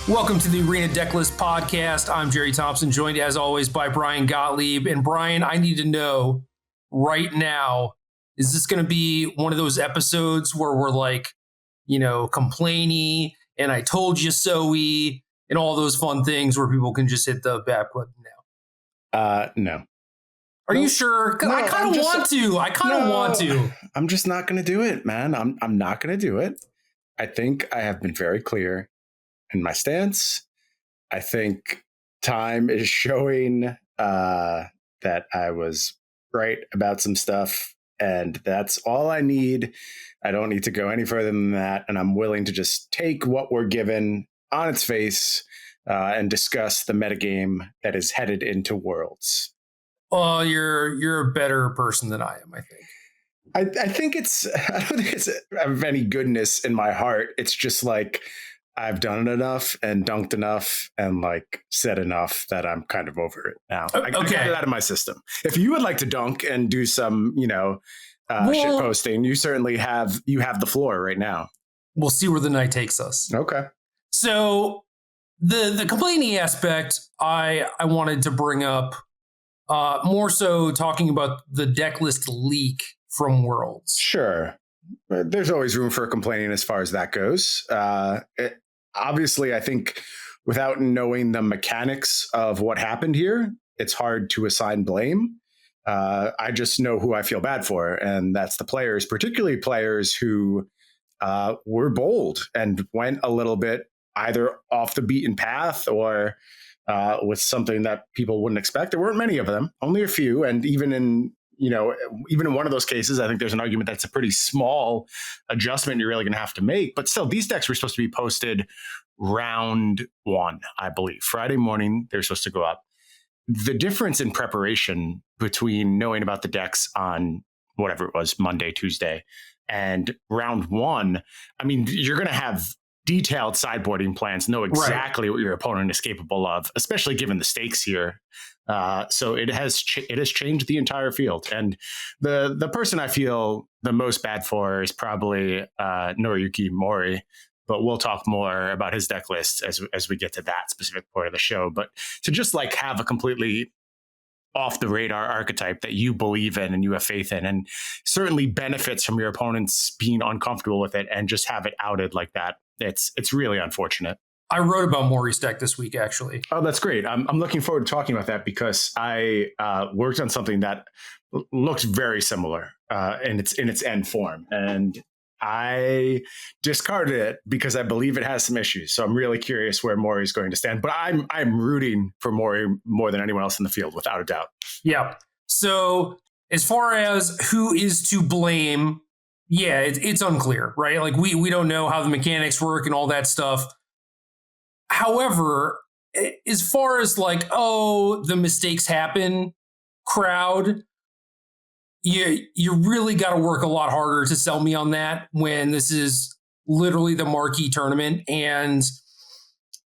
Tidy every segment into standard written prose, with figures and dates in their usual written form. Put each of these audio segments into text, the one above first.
Welcome to the Arena Decklist podcast. I'm Jerry Thompson, joined as always by Brian Gottlieb. And Brian, I need to know right now, is this going to be one of those episodes where we're like, complainy and I told you so-y and all those fun things where people can just hit the back button now? No. Are you sure? No, I kind of want to. I'm just not going to do it, man. I'm not going to do it. I think I have been very clear in my stance. I think time is showing that I was right about some stuff, and that's all I need. I don't need to go any further than that, and I'm willing to just take what we're given on its face and discuss the metagame that is headed into Worlds. Oh, you're a better person than I am, I think. I don't think it's of any goodness in my heart. It's just like I've done it enough and dunked enough and like said enough that I'm kind of over it now. I got it out of my system. If you would like to dunk and do some, shit posting, you certainly have the floor right now. We'll see where the night takes us. Okay. So the complaining aspect, I wanted to bring up more so talking about the Decklist leak from Worlds. Sure. There's always room for complaining as far as that goes. Obviously, I think without knowing the mechanics of what happened here, it's hard to assign blame. I just know who I feel bad for, and that's the players, particularly players who were bold and went a little bit either off the beaten path or with something that people wouldn't expect. There weren't many of them, only a few. And even in one of those cases, I think there's an argument that's a pretty small adjustment you're really going to have to make. But still, these decks were supposed to be posted round 1, I believe. Friday morning, they're supposed to go up. The difference in preparation between knowing about the decks on whatever it was, Monday, Tuesday, and round 1, I mean, you're going to have detailed sideboarding plans, know exactly what your opponent is capable of, especially given the stakes here. So it has changed the entire field. And the person I feel the most bad for is probably Noriyuki Mori, but we'll talk more about his deck list as we get to that specific part of the show. But to just like have a completely off the radar archetype that you believe in and you have faith in, and certainly benefits from your opponents being uncomfortable with it, and just have it outed like that, it's really unfortunate. I wrote about Mori's deck this week, actually. Oh, that's great. I'm looking forward to talking about that because I worked on something that looks very similar in its end form, and I discarded it because I believe it has some issues. So I'm really curious where Mori's going to stand. But I'm rooting for Mori more than anyone else in the field, without a doubt. Yeah. So as far as who is to blame, yeah, it's unclear, right? Like we don't know how the mechanics work and all that stuff. However, as far as like, the mistakes happen crowd, you really got to work a lot harder to sell me on that when this is literally the marquee tournament. And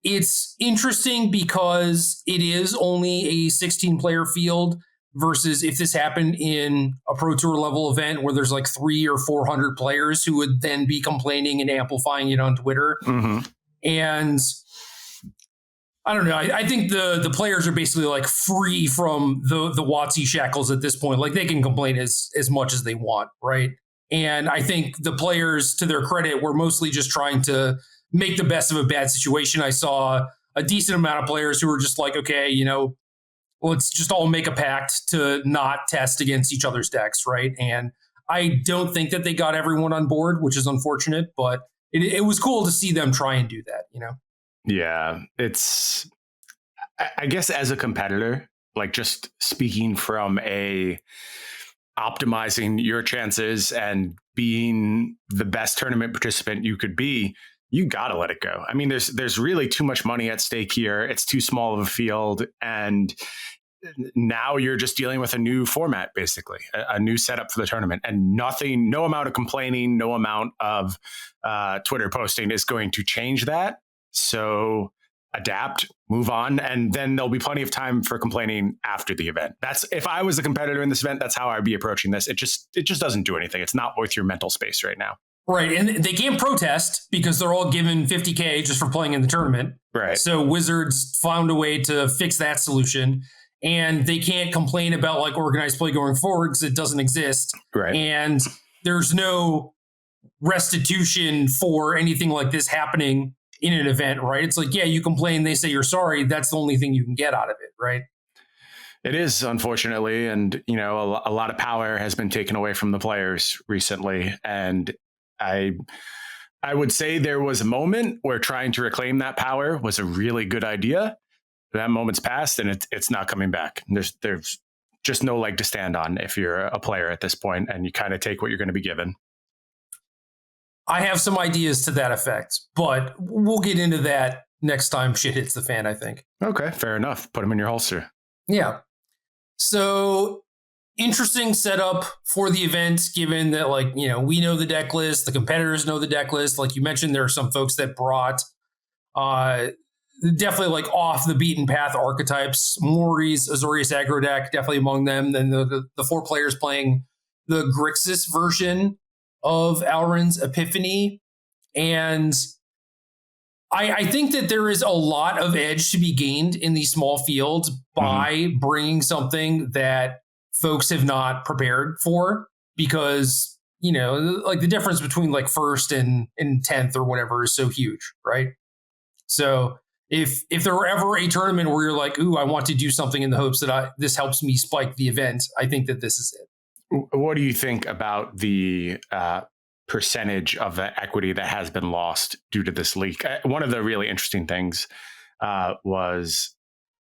it's interesting because it is only a 16-player field versus if this happened in a Pro Tour level event where there's like 300 or 400 players who would then be complaining and amplifying it on Twitter. Mm-hmm. And I don't know. I think the players are basically like free from the WotC shackles at this point. Like they can complain as much as they want, right? And I think the players, to their credit, were mostly just trying to make the best of a bad situation. I saw a decent amount of players who were just like, okay, let's just all make a pact to not test against each other's decks, right? And I don't think that they got everyone on board, which is unfortunate, but it was cool to see them try and do that, Yeah, it's, I guess as a competitor, like just speaking from optimizing your chances and being the best tournament participant you could be, you got to let it go. I mean, there's really too much money at stake here. It's too small of a field. And now you're just dealing with a new format, basically, a new setup for the tournament, and no amount of complaining, no amount of Twitter posting is going to change that. So adapt, move on, and then there'll be plenty of time for complaining after the event. That's, if I was a competitor in this event, that's how I'd be approaching this. It just doesn't do anything. It's not worth your mental space right now. Right. And they can't protest because they're all given 50K just for playing in the tournament. Right. So Wizards found a way to fix that solution. And they can't complain about like organized play going forward because it doesn't exist. Right. And there's no restitution for anything like this happening in an event, right? It's like, yeah, you complain, they say you're sorry. That's the only thing you can get out of it, right? It is, unfortunately. And, you know, a lot of power has been taken away from the players recently. And I would say there was a moment where trying to reclaim that power was a really good idea. That moment's passed and it's not coming back. There's just no leg to stand on if you're a player at this point, and you kind of take what you're going to be given. I have some ideas to that effect, but we'll get into that next time shit hits the fan, I think. Okay, fair enough. Put them in your holster. Yeah. So interesting setup for the event, given that, like, you know, we know the deck list, the competitors know the deck list. Like you mentioned, there are some folks that brought definitely like off the beaten path archetypes. Mori's Azorius aggro deck, definitely among them. Then the 4 players playing the Grixis version of Alrund's Epiphany. And I think that there is a lot of edge to be gained in these small fields by bringing something that folks have not prepared for, because, you know, like the difference between like first and 10th or whatever is so huge, right? So if there were ever a tournament where you're like, ooh, I want to do something in the hopes that this helps me spike the event, I think that this is it. What do you think about the percentage of the equity that has been lost due to this leak? One of the really interesting things was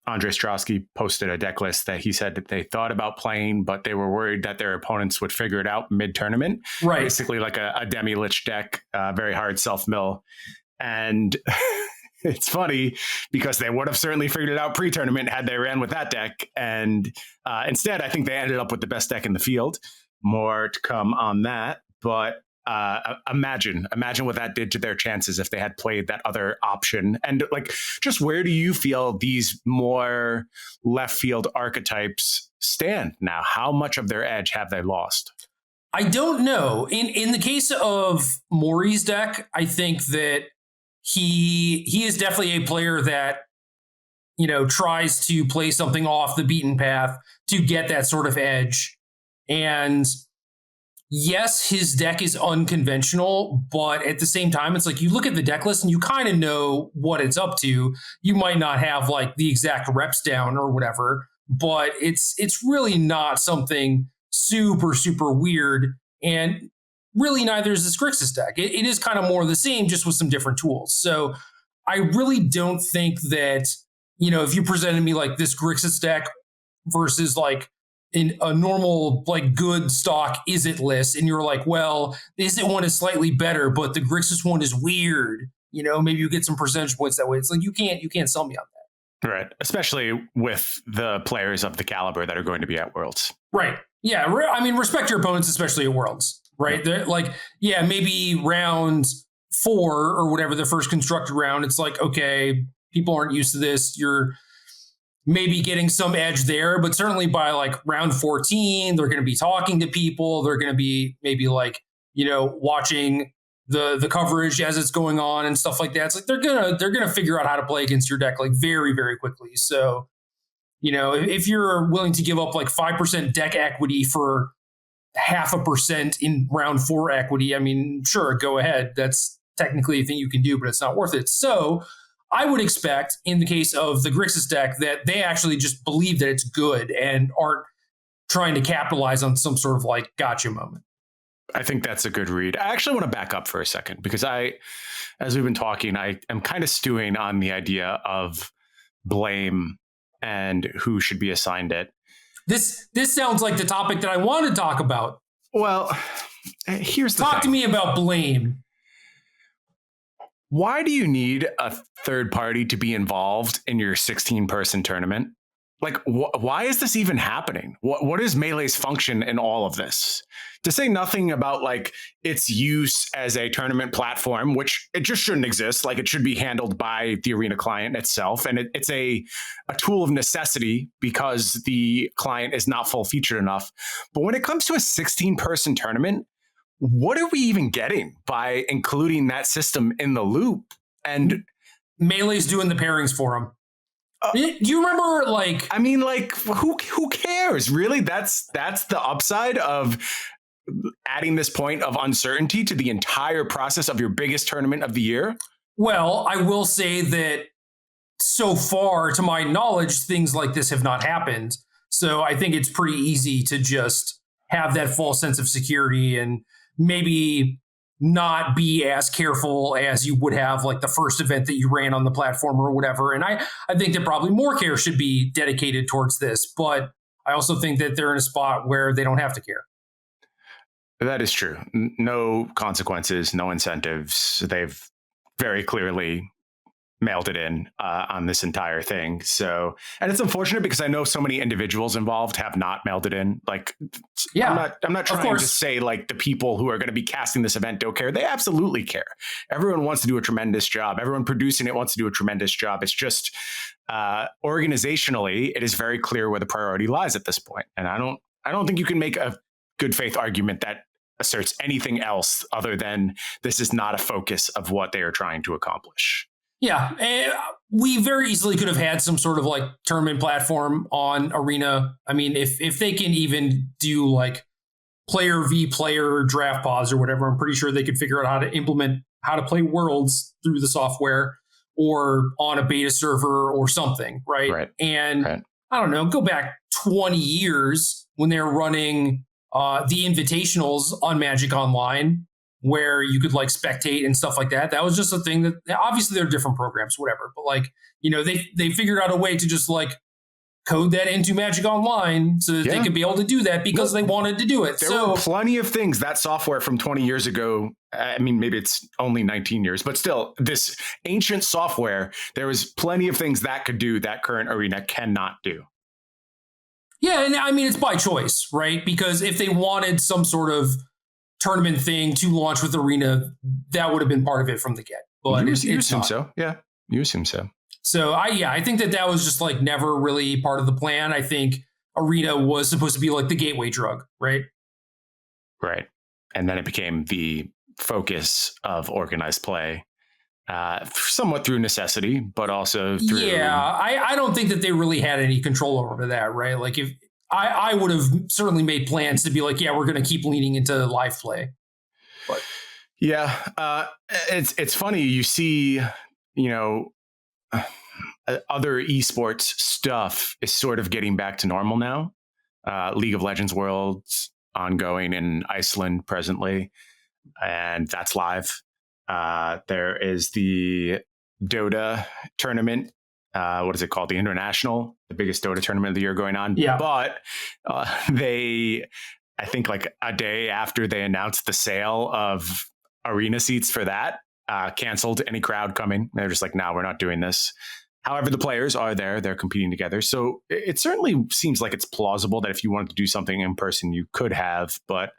Andre Strosky posted a deck list that he said that they thought about playing, but they were worried that their opponents would figure it out mid-tournament. Right. Basically like a demi-lich deck, very hard self-mill. And it's funny because they would have certainly figured it out pre-tournament had they ran with that deck. And instead, I think they ended up with the best deck in the field. More to come on that. But imagine what that did to their chances if they had played that other option. And like, just where do you feel these more left field archetypes stand now? How much of their edge have they lost? I don't know. In the case of Mori's deck, I think that he is definitely a player that, you know, tries to play something off the beaten path to get that sort of edge. And yes, his deck is unconventional, but at the same time, it's like you look at the deck list and you kind of know what it's up to. You might not have like the exact reps down or whatever, but it's really not something super, super weird. And really neither is this Grixis deck. It is kind of more of the same, just with some different tools. So I really don't think that, you know, if you presented me like this Grixis deck versus like in a normal, like good stock is it list, and you're like, well, the is it one is slightly better, but the Grixis one is weird, you know, maybe you get some percentage points that way. It's like you can't sell me on that. Right. Especially with the players of the caliber that are going to be at Worlds. Right. Yeah. I mean, respect your opponents, especially at Worlds. Right. They're like, yeah, maybe round 4 or whatever, the first constructed round, it's like, okay, people aren't used to this. You're maybe getting some edge there, but certainly by like round 14, they're going to be talking to people. They're going to be maybe like, you know, watching the coverage as it's going on and stuff like that. It's like they're gonna figure out how to play against your deck like very, very quickly. So, you know, if you're willing to give up like 5% deck equity for 0.5% in round 4 equity, I mean, sure, go ahead. That's technically a thing you can do, but it's not worth it. So I would expect in the case of the Grixis deck that they actually just believe that it's good and aren't trying to capitalize on some sort of like gotcha moment. I think that's a good read. I actually want to back up for a second because as we've been talking, I am kind of stewing on the idea of blame and who should be assigned it. This sounds like the topic that I want to talk about. Well, here's the thing. Talk to me about blame. Why do you need a third party to be involved in your 16-person tournament? Like, why is this even happening? What is Melee's function in all of this? To say nothing about like its use as a tournament platform, which it just shouldn't exist. Like it should be handled by the arena client itself. And it's a tool of necessity because the client is not full featured enough. But when it comes to a 16-person tournament, what are we even getting by including that system in the loop? And Melee's doing the pairings for him. Do you remember, like... I mean, like, who cares? Really? That's the upside of adding this point of uncertainty to the entire process of your biggest tournament of the year? Well, I will say that so far, to my knowledge, things like this have not happened. So I think it's pretty easy to just have that false sense of security and maybe not be as careful as you would have like the first event that you ran on the platform or whatever. And I think that probably more care should be dedicated towards this, but I also think that they're in a spot where they don't have to care. That is true. No consequences, no incentives. They've very clearly mailed it in on this entire thing. So, and it's unfortunate because I know so many individuals involved have not mailed it in. Like, yeah, I'm not trying to say like the people who are going to be casting this event don't care. They absolutely care. Everyone wants to do a tremendous job. Everyone producing it wants to do a tremendous job. It's just organizationally, it is very clear where the priority lies at this point. And I don't think you can make a good faith argument that asserts anything else other than this is not a focus of what they are trying to accomplish. Yeah, we very easily could have had some sort of like tournament platform on Arena. I mean, if they can even do like player v player draft pods or whatever, I'm pretty sure they could figure out how to implement how to play Worlds through the software or on a beta server or something, right? And I don't know, go back 20 years when they were running the invitationals on Magic Online, where you could like spectate and stuff like that. That was just a thing that obviously there are different programs, whatever. But like, you know, they figured out a way to just like code that into Magic Online so that they could be able to do that because they wanted to do it. There were plenty of things that software from 20 years ago. I mean, maybe it's only 19 years, but still this ancient software, there was plenty of things that could do that current Arena cannot do. Yeah. And I mean, it's by choice, right? Because if they wanted some sort of tournament thing to launch with Arena, that would have been part of it from the get. But you assume so. Yeah, you assume so. So I think that was just like never really part of the plan. I think Arena was supposed to be like the gateway drug, right? Right. And then it became the focus of organized play, somewhat through necessity, but also through... Yeah, I don't think that they really had any control over that, right? Like if I would have certainly made plans to be like, yeah, we're going to keep leaning into live play. But yeah, it's funny. You see, you know, other esports stuff is sort of getting back to normal now. League of Legends Worlds ongoing in Iceland presently, and that's live. There is the Dota tournament. What is it called? The International, the biggest Dota tournament of the year going on. Yeah. But I think like a day after they announced the sale of arena seats for that, canceled any crowd coming. They're just like, no, we're not doing this. However, the players are there. They're competing together. So it certainly seems like it's plausible that if you wanted to do something in person, you could have. But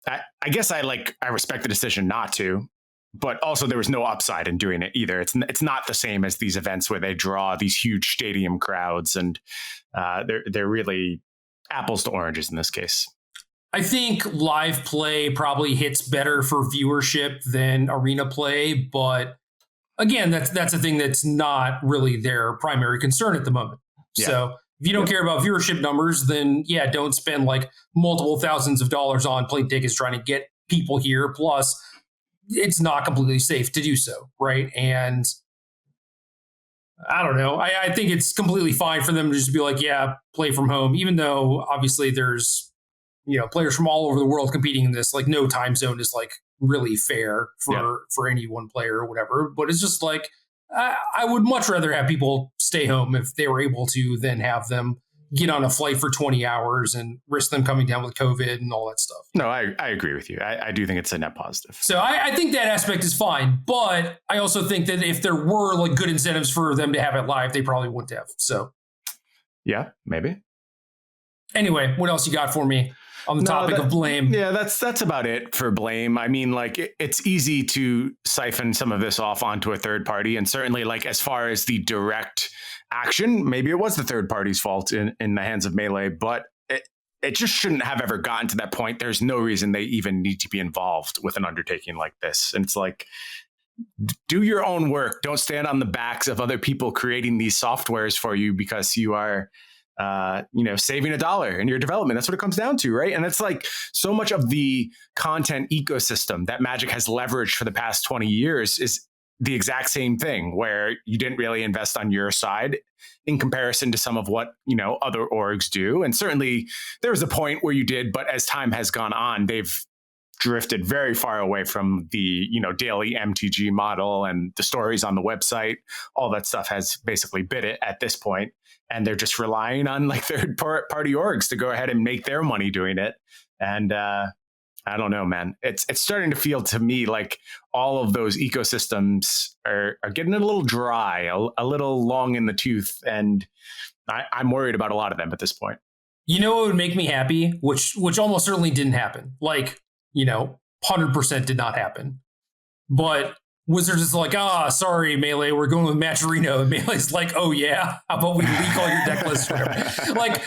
I guess I respect the decision not to. But also there was no upside in doing it either. It's not the same as these events where they draw these huge stadium crowds, and they're really apples to oranges in this case. I think live play probably hits better for viewership than arena play, but again, that's a thing that's not really their primary concern at the moment. Yeah. So if you don't care about viewership numbers, then yeah, don't spend like multiple thousands of dollars on plane tickets trying to get people here. Plus, it's not completely safe to do so, right? And I don't know. I think it's completely fine for them to just be like, yeah, play from home, even though obviously there's, you know, players from all over the world competing in this. Like no time zone is like really fair for any one player or whatever. But it's just like, I would much rather have people stay home if they were able to than have them get on a flight for 20 hours and risk them coming down with COVID and all that stuff. No, I agree with you. I do think it's a net positive. So I think that aspect is fine. But I also think that if there were like good incentives for them to have it live, they probably wouldn't have. So yeah, maybe. Anyway, what else you got for me on the topic of blame? Yeah, that's about it for blame. I mean, like it's easy to siphon some of this off onto a third party. And certainly like as far as the direct action, maybe it was the third party's fault in the hands of Melee, but it just shouldn't have ever gotten to that point. There's no reason they even need to be involved with an undertaking like this. And it's like, do your own work. Don't stand on the backs of other people creating these softwares for you because you are, saving $1 in your development. That's what it comes down to, right? And it's like so much of the content ecosystem that Magic has leveraged for the past 20 years is the exact same thing, where you didn't really invest on your side in comparison to some of what, other orgs do. And certainly there was a point where you did, but as time has gone on, they've drifted very far away from the, daily MTG model, and the stories on the website. All that stuff has basically bit it at this point. And they're just relying on like third party orgs to go ahead and make their money doing it. And I don't know, man. It's starting to feel to me like all of those ecosystems are getting a little dry, a little long in the tooth. And I'm worried about a lot of them at this point. You know what would make me happy, which almost certainly didn't happen. Like, 100% did not happen. But Wizards is like, sorry, Melee, we're going with Matcherino. And Melee's like, oh yeah, how about we leak all your deck lists? Like,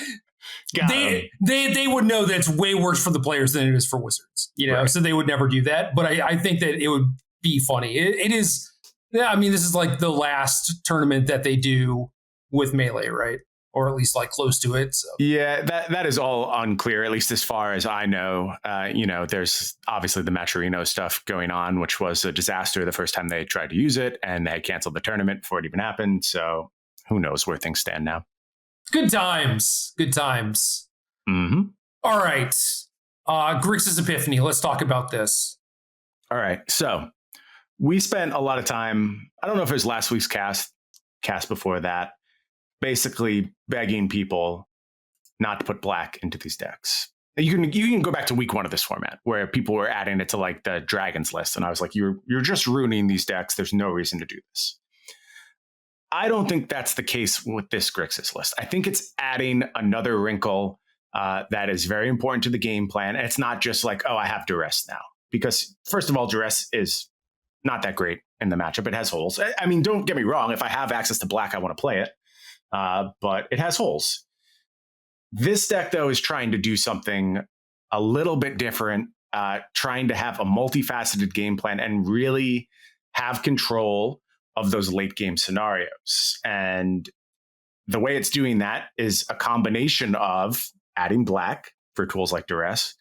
they would know that it's way worse for the players than it is for Wizards, right. So they would never do that. But I think that it would be funny. It is, yeah, I mean, this is like the last tournament that they do with Melee, right? Or at least like close to it. So. Yeah, that is all unclear, at least as far as I know. There's obviously the Matcherino stuff going on, which was a disaster the first time they tried to use it, and they canceled the tournament before it even happened. So who knows where things stand now. Good times. Good times. Mm-hmm. All right. Grixis Epiphany. Let's talk about this. All right. So we spent a lot of time, I don't know if it was last week's cast before that, basically begging people not to put black into these decks. You can go back to week 1 of this format where people were adding it to like the Dragons list. And I was like, you're just ruining these decks. There's no reason to do this. I don't think that's the case with this Grixis list. I think it's adding another wrinkle that is very important to the game plan. And it's not just like, I have duress now. Because first of all, duress is not that great in the matchup. It has holes. I mean, don't get me wrong. If I have access to black, I want to play it. But it has holes. This deck, though, is trying to do something a little bit different, trying to have a multifaceted game plan and really have control of those late game scenarios. And the way it's doing that is a combination of adding black for tools like duress,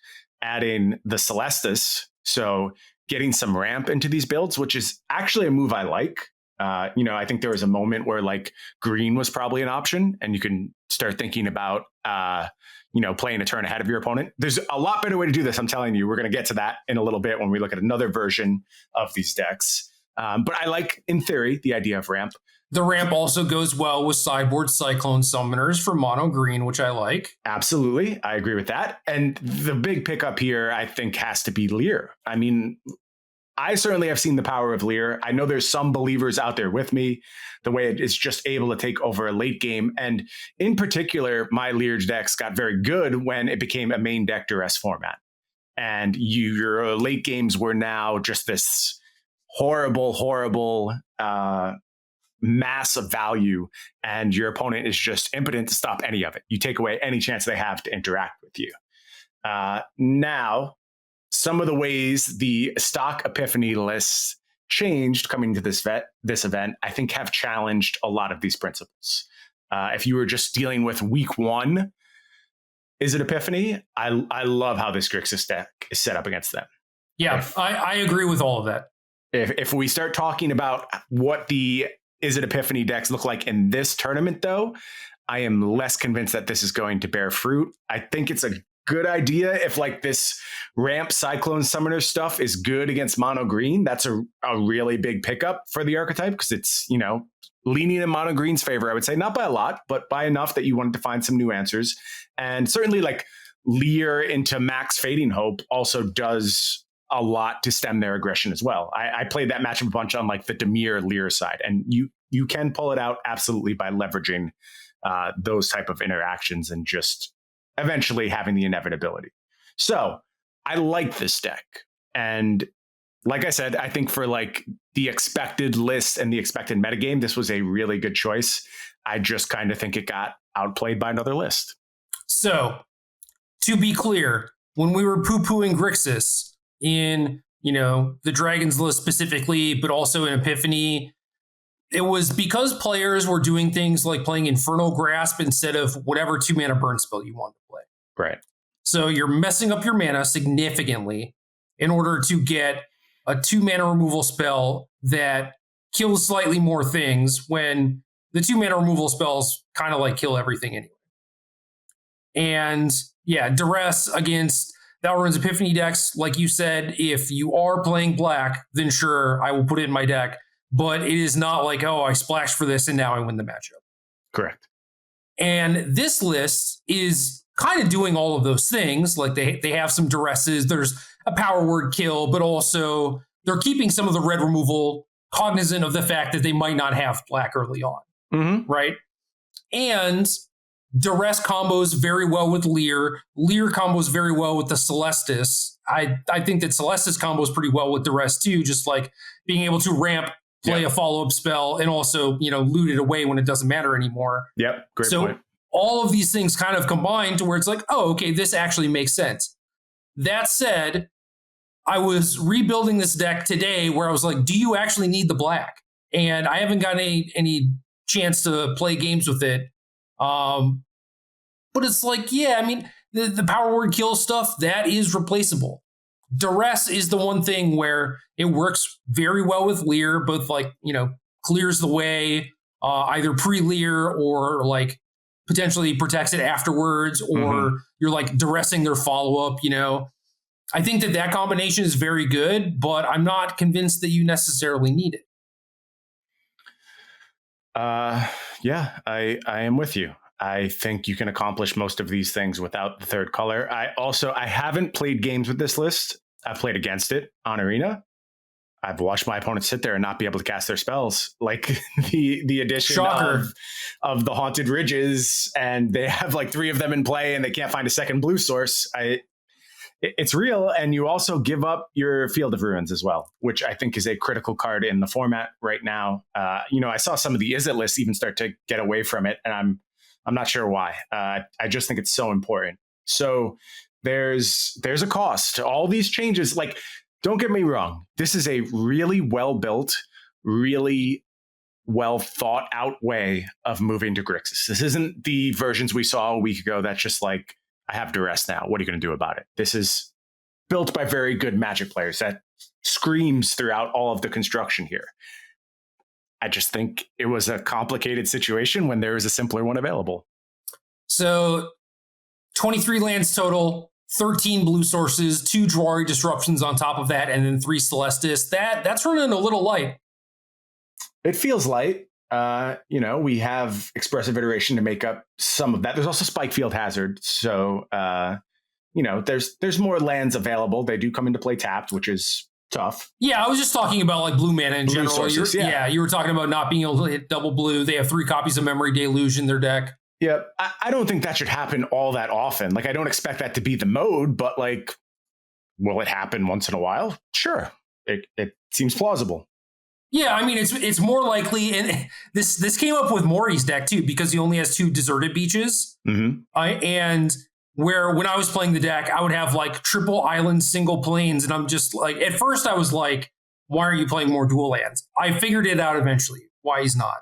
adding the Celestis, so getting some ramp into these builds, which is actually a move I like. I think there was a moment where like green was probably an option, and you can start thinking about, playing a turn ahead of your opponent. There's a lot better way to do this. I'm telling you, we're going to get to that in a little bit when we look at another version of these decks. But I like, in theory, the idea of ramp. The ramp also goes well with sideboard Cyclone Summoners for mono green, which I like. Absolutely. I agree with that. And the big pickup here, I think, has to be Lear. I mean, I certainly have seen the power of Lear. I know there's some believers out there with me, the way it is just able to take over a late game. And in particular, my Lear decks got very good when it became a main deck duress format. And your late games were now just this horrible mass of value, and your opponent is just impotent to stop any of it. You take away any chance they have to interact with you. Now, some of the ways the stock Epiphany lists changed coming to this event, I think have challenged a lot of these principles. If you were just dealing with week 1, is it Epiphany? I love how this Grixis deck is set up against them. Yeah, I agree with all of that. If we start talking about what the Is It Epiphany decks look like in this tournament, though, I am less convinced that this is going to bear fruit. I think it's a good idea if like this ramp Cyclone Summoner stuff is good against mono green. That's a really big pickup for the archetype, because it's, leaning in mono green's favor, I would say, not by a lot, but by enough that you wanted to find some new answers. And certainly like Lear into Max Fading Hope also does a lot to stem their aggression as well. I played that matchup a bunch on like the Demir Lear side, and you can pull it out absolutely by leveraging those type of interactions and just eventually having the inevitability. So I like this deck. And like I said, I think for like the expected list and the expected metagame, this was a really good choice. I just kind of think it got outplayed by another list. So to be clear, when we were poo-pooing Grixis in, the Dragon's List specifically, but also in Epiphany, it was because players were doing things like playing Infernal Grasp instead of whatever 2-mana burn spell you wanted to play. Right. So you're messing up your mana significantly in order to get a 2-mana removal spell that kills slightly more things when the 2-mana removal spells kind of like kill everything anyway. And Duress against Valrun's Epiphany decks, like you said, if you are playing black, then sure, I will put it in my deck. But it is not like, oh, I splashed for this and now I win the matchup. Correct. And this list is kind of doing all of those things. Like they have some Duresses, there's a power word kill, but also they're keeping some of the red removal cognizant of the fact that they might not have black early on. Mm-hmm. Right? And Duress combos very well with Leer. Leer combos very well with the Celestis. I think that Celestis combos pretty well with Duress too, just like being able to ramp, play a follow-up spell, and also, loot it away when it doesn't matter anymore. Yep, great point. All of these things kind of combine to where it's like, oh, okay, this actually makes sense. That said, I was rebuilding this deck today where I was like, do you actually need the black? And I haven't got any chance to play games with it. But it's like, the power word kill stuff, that is replaceable. Duress is the one thing where it works very well with Leer, both clears the way, either pre-Leer or potentially protects it afterwards, or you're duressing their follow-up, I think that combination is very good, but I'm not convinced that you necessarily need it. I am with you. I think you can accomplish most of these things without the third color. I haven't played games with this list. I've played against it on Arena. I've watched my opponents sit there and not be able to cast their spells. Like the addition of the Haunted Ridges, and they have 3 of them in play and they can't find a second blue source. It's real. And you also give up your Field of Ruins as well, which I think is a critical card in the format right now. I saw some of the Izzet lists even start to get away from it, and I'm not sure why. I just think it's so important. So there's a cost to all these changes. Don't get me wrong. This is a really well-built, really well thought out way of moving to Grixis. This isn't the versions we saw a week ago that's just I have Duress now. What are you going to do about it? This is built by very good Magic players. That screams throughout all of the construction here. I just think it was a complicated situation when there was a simpler one available. So 23 lands total, 13 blue sources, 2 Jwari disruptions on top of that, and then 3 Celestis. That's running a little light. It feels light. We have Expressive Iteration to make up some of that. There's also Spikefield Hazard. So, there's more lands available. They do come into play tapped, which is tough. Yeah, I was just talking about blue mana in general. Sources, you were talking about not being able to hit double blue. They have 3 copies of Memory Deluge in their deck. Yeah, I don't think that should happen all that often. I don't expect that to be the mode, but will it happen once in a while? Sure. It seems plausible. Yeah, I mean, it's more likely, and this came up with Mori's deck too, because he only has 2 Deserted Beaches. Mm-hmm. And where when I was playing the deck, I would have triple island, single planes, and I'm just at first I was why are you playing more dual lands? I figured it out eventually why he's not.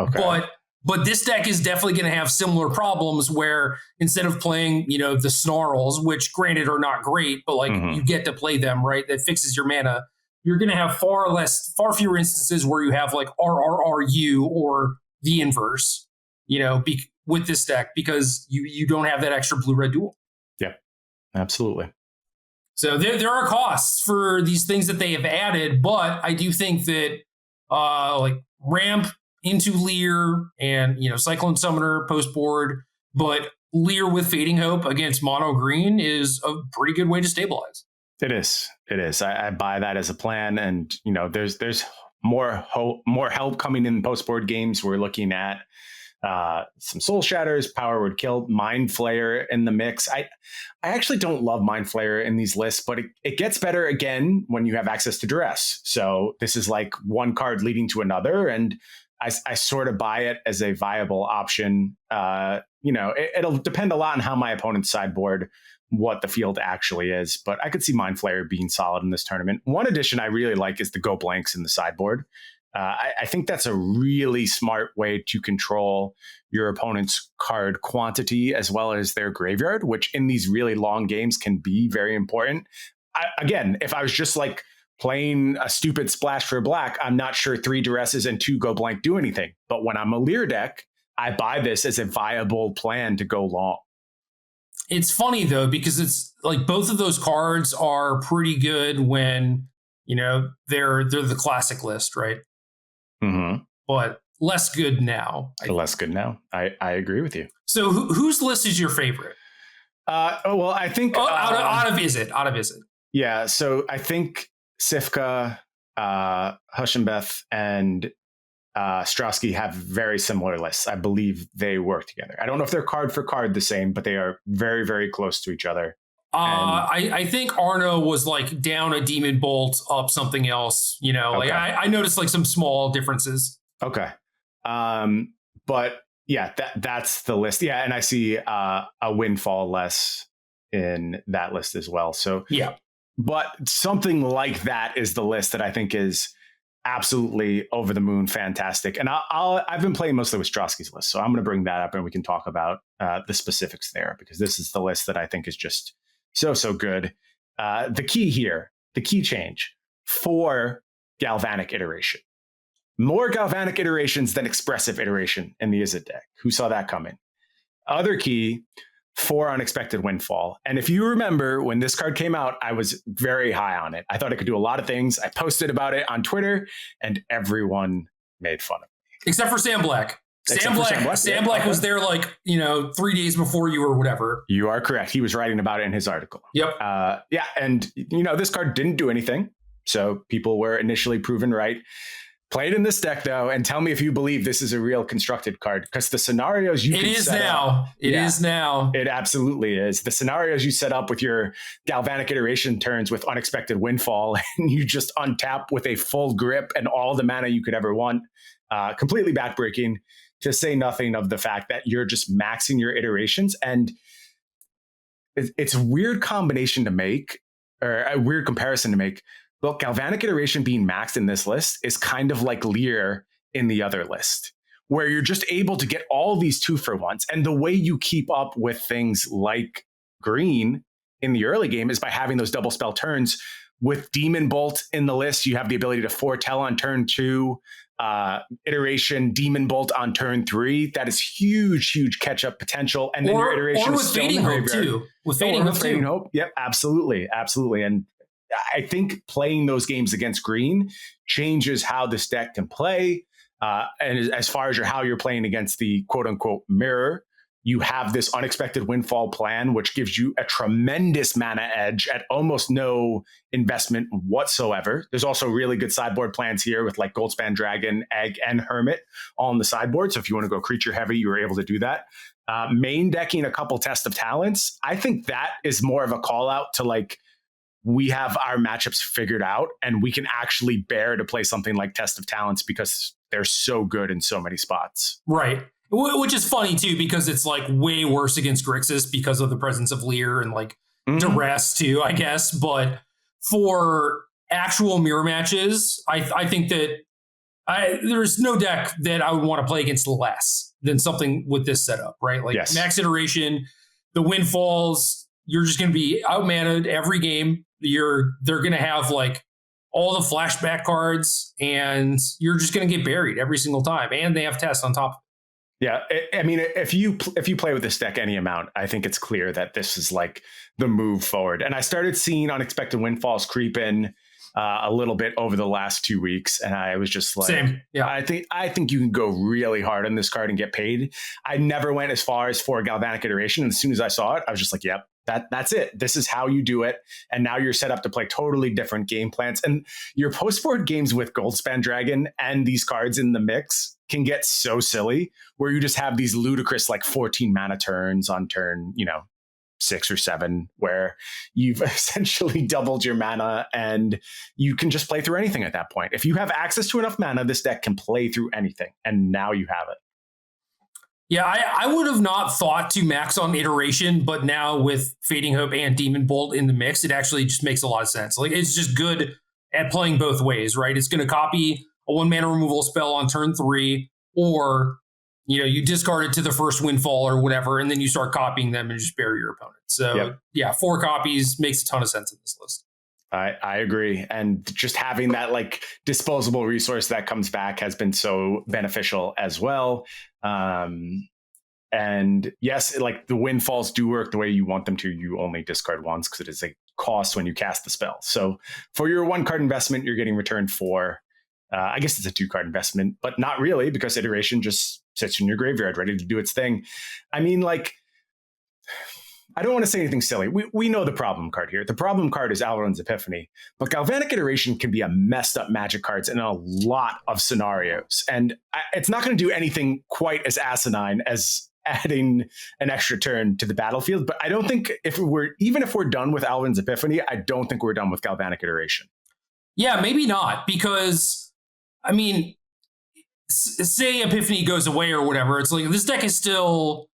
Okay. But this deck is definitely going to have similar problems where instead of playing, the Snarls, which granted are not great, but you get to play them, right? That fixes your mana. You're going to have far fewer instances where you have RRRU or the inverse, with this deck, because you don't have that extra blue-red dual. Yeah, absolutely. So there are costs for these things that they have added, but I do think that ramp into Leer and Cyclone Summoner post board, but Leer with Fading Hope against mono green is a pretty good way to stabilize. It is. I buy that as a plan, and there's more help coming in post board games. We're looking at some Soul Shatters, Power Word Kill, Mind Flayer in the mix. I actually don't love Mind Flayer in these lists, but it gets better again when you have access to Duress. So this is one card leading to another, and I sort of buy it as a viable option. it'll depend a lot on how my opponent's sideboard, what the field actually is. But I could see Mind Flayer being solid in this tournament. One addition I really like is the go blanks in the sideboard. I think that's a really smart way to control your opponent's card quantity as well as their graveyard, which in these really long games can be very important. Again, if I was just like playing a stupid splash for black, I'm not sure 3 duresses and 2 go blank do anything. But when I'm a Lear deck, I buy this as a viable plan to go long. It's funny though, because it's like both of those cards are pretty good when, they're the classic list, right? Mm-hmm. But less good now. Less good now. I agree with you. So whose list is your favorite? I think out of Is It. Yeah, so I think Sifka, Hushembeth, and Strasky have very similar lists. I believe they work together. I don't know if they're card for card the same, but they are very, very close to each other. I think Arno was like down a Demon Bolt, up something else. Okay. I noticed like some small differences. Okay. But yeah, that's the list. Yeah, and I see a Windfall less in that list as well. So yeah, but something like that is the list that I think is absolutely over the moon fantastic. And I've been playing mostly with Strasky's list, so I'm going to bring that up and we can talk about the specifics there, because this is the list that I think is just so good. The key change, 4 Galvanic Iteration. More Galvanic Iterations than Expressive Iteration in the Izzet deck. Who saw that coming? Other key, 4 Unexpected Windfall. And if you remember, when this card came out, I was very high on it. I thought it could do a lot of things. I posted about it on Twitter, and everyone made fun of me. Except for Sam Black. Sam Black was there 3 days before you or whatever. You are correct. He was writing about it in his article. Yep. Yeah, and this card didn't do anything, so people were initially proven right. Play it in this deck though, and tell me if you believe this is a real constructed card, because the scenarios you is now. It is now. It absolutely is. The scenarios you set up with your Galvanic Iteration turns with Unexpected Windfall, and you just untap with a full grip and all the mana you could ever want, completely backbreaking. To say nothing of the fact that you're just maxing your iterations. And it's a weird combination to make, or a weird comparison to make. Look, Galvanic Iteration being maxed in this list is kind of like Lear in the other list, where you're just able to get all these 2-for-1s. And the way you keep up with things like Green in the early game is by having those double spell turns. With Demon Bolt in the list, you have the ability to foretell on turn 2, iteration Demon Bolt on turn 3. That is huge catch-up potential. And then your iteration with Fading Hope too. With Fading Hope. Yep, absolutely. And I think playing those games against Green changes how this deck can play. And as far as how you're playing against the quote-unquote mirror, you have this Unexpected Windfall plan, which gives you a tremendous mana edge at almost no investment whatsoever. There's also really good sideboard plans here with like Goldspan Dragon, Egg, and Hermit all on the sideboard. So if you want to go creature heavy, you were able to do that. Main decking a couple Test of Talents. I think that is more of a call out to like, we have our matchups figured out and we can actually bear to play something like Test of Talents because they're so good in so many spots. Right. Which is funny too, because it's like way worse against Grixis because of the presence of Lear and like duress too, I guess. But for actual mirror matches, I think that there's no deck that I would want to play against less than something with this setup, right? Like max iteration, the windfalls, you're just going to be outmanaged every game. They're going to have like all the flashback cards, and you're just going to get buried every single time. And they have tests on top of it. Yeah, I mean, if you play with this deck any amount, I think it's clear that this is like the move forward. And I started seeing Unexpected Windfalls creep in a little bit over the last 2 weeks, and I was just like, same. Yeah, I think you can go really hard on this card and get paid. I never went as far as for Galvanic Iteration, and as soon as I saw it, I was just like, yep. That's it. This is how you do it. And now you're set up to play totally different game plans. And your post-board games with Goldspan Dragon and these cards in the mix can get so silly, where you just have these ludicrous like 14 mana turns on turn, 6 or 7, where you've essentially doubled your mana and you can just play through anything at that point. If you have access to enough mana, this deck can play through anything. And now you have it. Yeah, I would have not thought to max on iteration, but now with Fading Hope and Demon Bolt in the mix, it actually just makes a lot of sense. Like, it's just good at playing both ways, right? It's going to copy a 1-mana removal spell on turn 3, or you discard it to the first windfall or whatever, and then you start copying them and just bury your opponent. So yeah, 4 copies makes a ton of sense in this list. I agree. And just having that like disposable resource that comes back has been so beneficial as well. And yes, like the windfalls do work the way you want them to. You only discard once because it is a cost when you cast the spell. So for your 1-card investment, you're getting returned 4. I guess it's a 2-card investment, but not really, because iteration just sits in your graveyard ready to do its thing. I mean, like, I don't want to say anything silly. We know the problem card here. The problem card is Alrund's Epiphany, but Galvanic Iteration can be a messed up Magic cards in a lot of scenarios. And it's not going to do anything quite as asinine as adding an extra turn to the battlefield. But I don't think even if we're done with Alrund's Epiphany, I don't think we're done with Galvanic Iteration. Yeah, maybe not, because, I mean, say Epiphany goes away or whatever. It's like this deck is still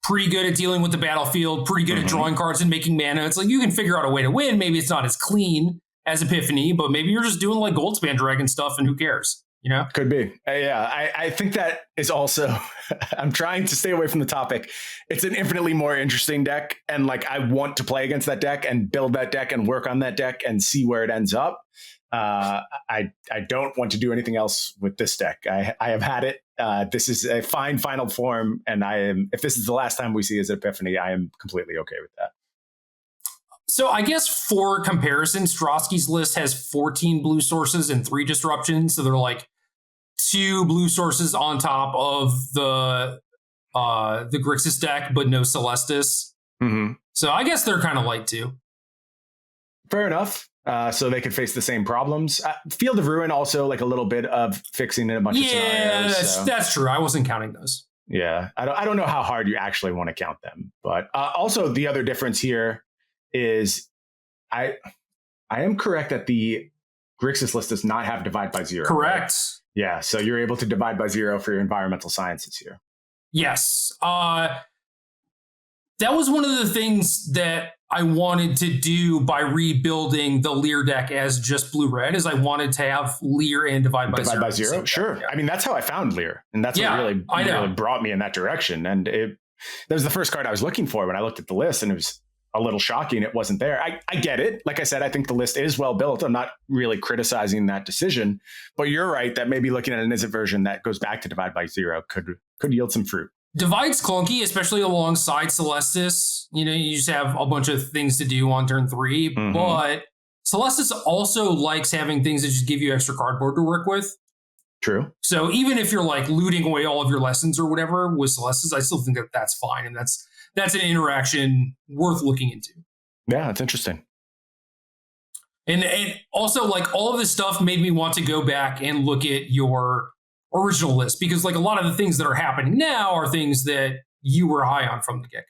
pretty good at dealing with the battlefield, pretty good at drawing cards and making mana. It's like you can figure out a way to win. Maybe it's not as clean as Epiphany, but maybe you're just doing like Goldspan Dragon stuff and who cares, Could be. Yeah, I think that is also, I'm trying to stay away from the topic. It's an infinitely more interesting deck. And like, I want to play against that deck and build that deck and work on that deck and see where it ends up. I don't want to do anything else with this deck. I have had it. This is a fine final form, and if this is the last time we see his Epiphany, I am completely okay with that. So I guess for comparison, Strosky's list has 14 blue sources and 3 disruptions. So they're like 2 blue sources on top of the Grixis deck, but no Celestis. Mm-hmm. So I guess they're kind of light too. Fair enough. So they could face the same problems. Field of Ruin also like a little bit of fixing in a bunch of scenarios. Yeah, that's true. I wasn't counting those. Yeah, I don't know how hard you actually want to count them. But also the other difference here is I am correct that the Grixis list does not have divide by 0. Correct. Right? Yeah, so you're able to divide by 0 for your environmental sciences here. Yes. That was one of the things that I wanted to do by rebuilding the Lear deck as just blue-red, is I wanted to have Lear and divide by 0. Divide by 0? Sure. Yeah. I mean, that's how I found Lear. And that's what really brought me in that direction. And that was the first card I was looking for when I looked at the list, and it was a little shocking it wasn't there. I get it. Like I said, I think the list is well built. I'm not really criticizing that decision. But you're right that maybe looking at an Izzet version that goes back to divide by 0 could yield some fruit. Divide's clunky, especially alongside Celestis. You just have a bunch of things to do on turn 3, but Celestis also likes having things that just give you extra cardboard to work with. True. So even if you're like looting away all of your lessons or whatever with Celestis, I still think that that's fine. And that's an interaction worth looking into. Yeah, it's interesting. And also, like, all of this stuff made me want to go back and look at your original list, because like a lot of the things that are happening now are things that you were high on from the get-go.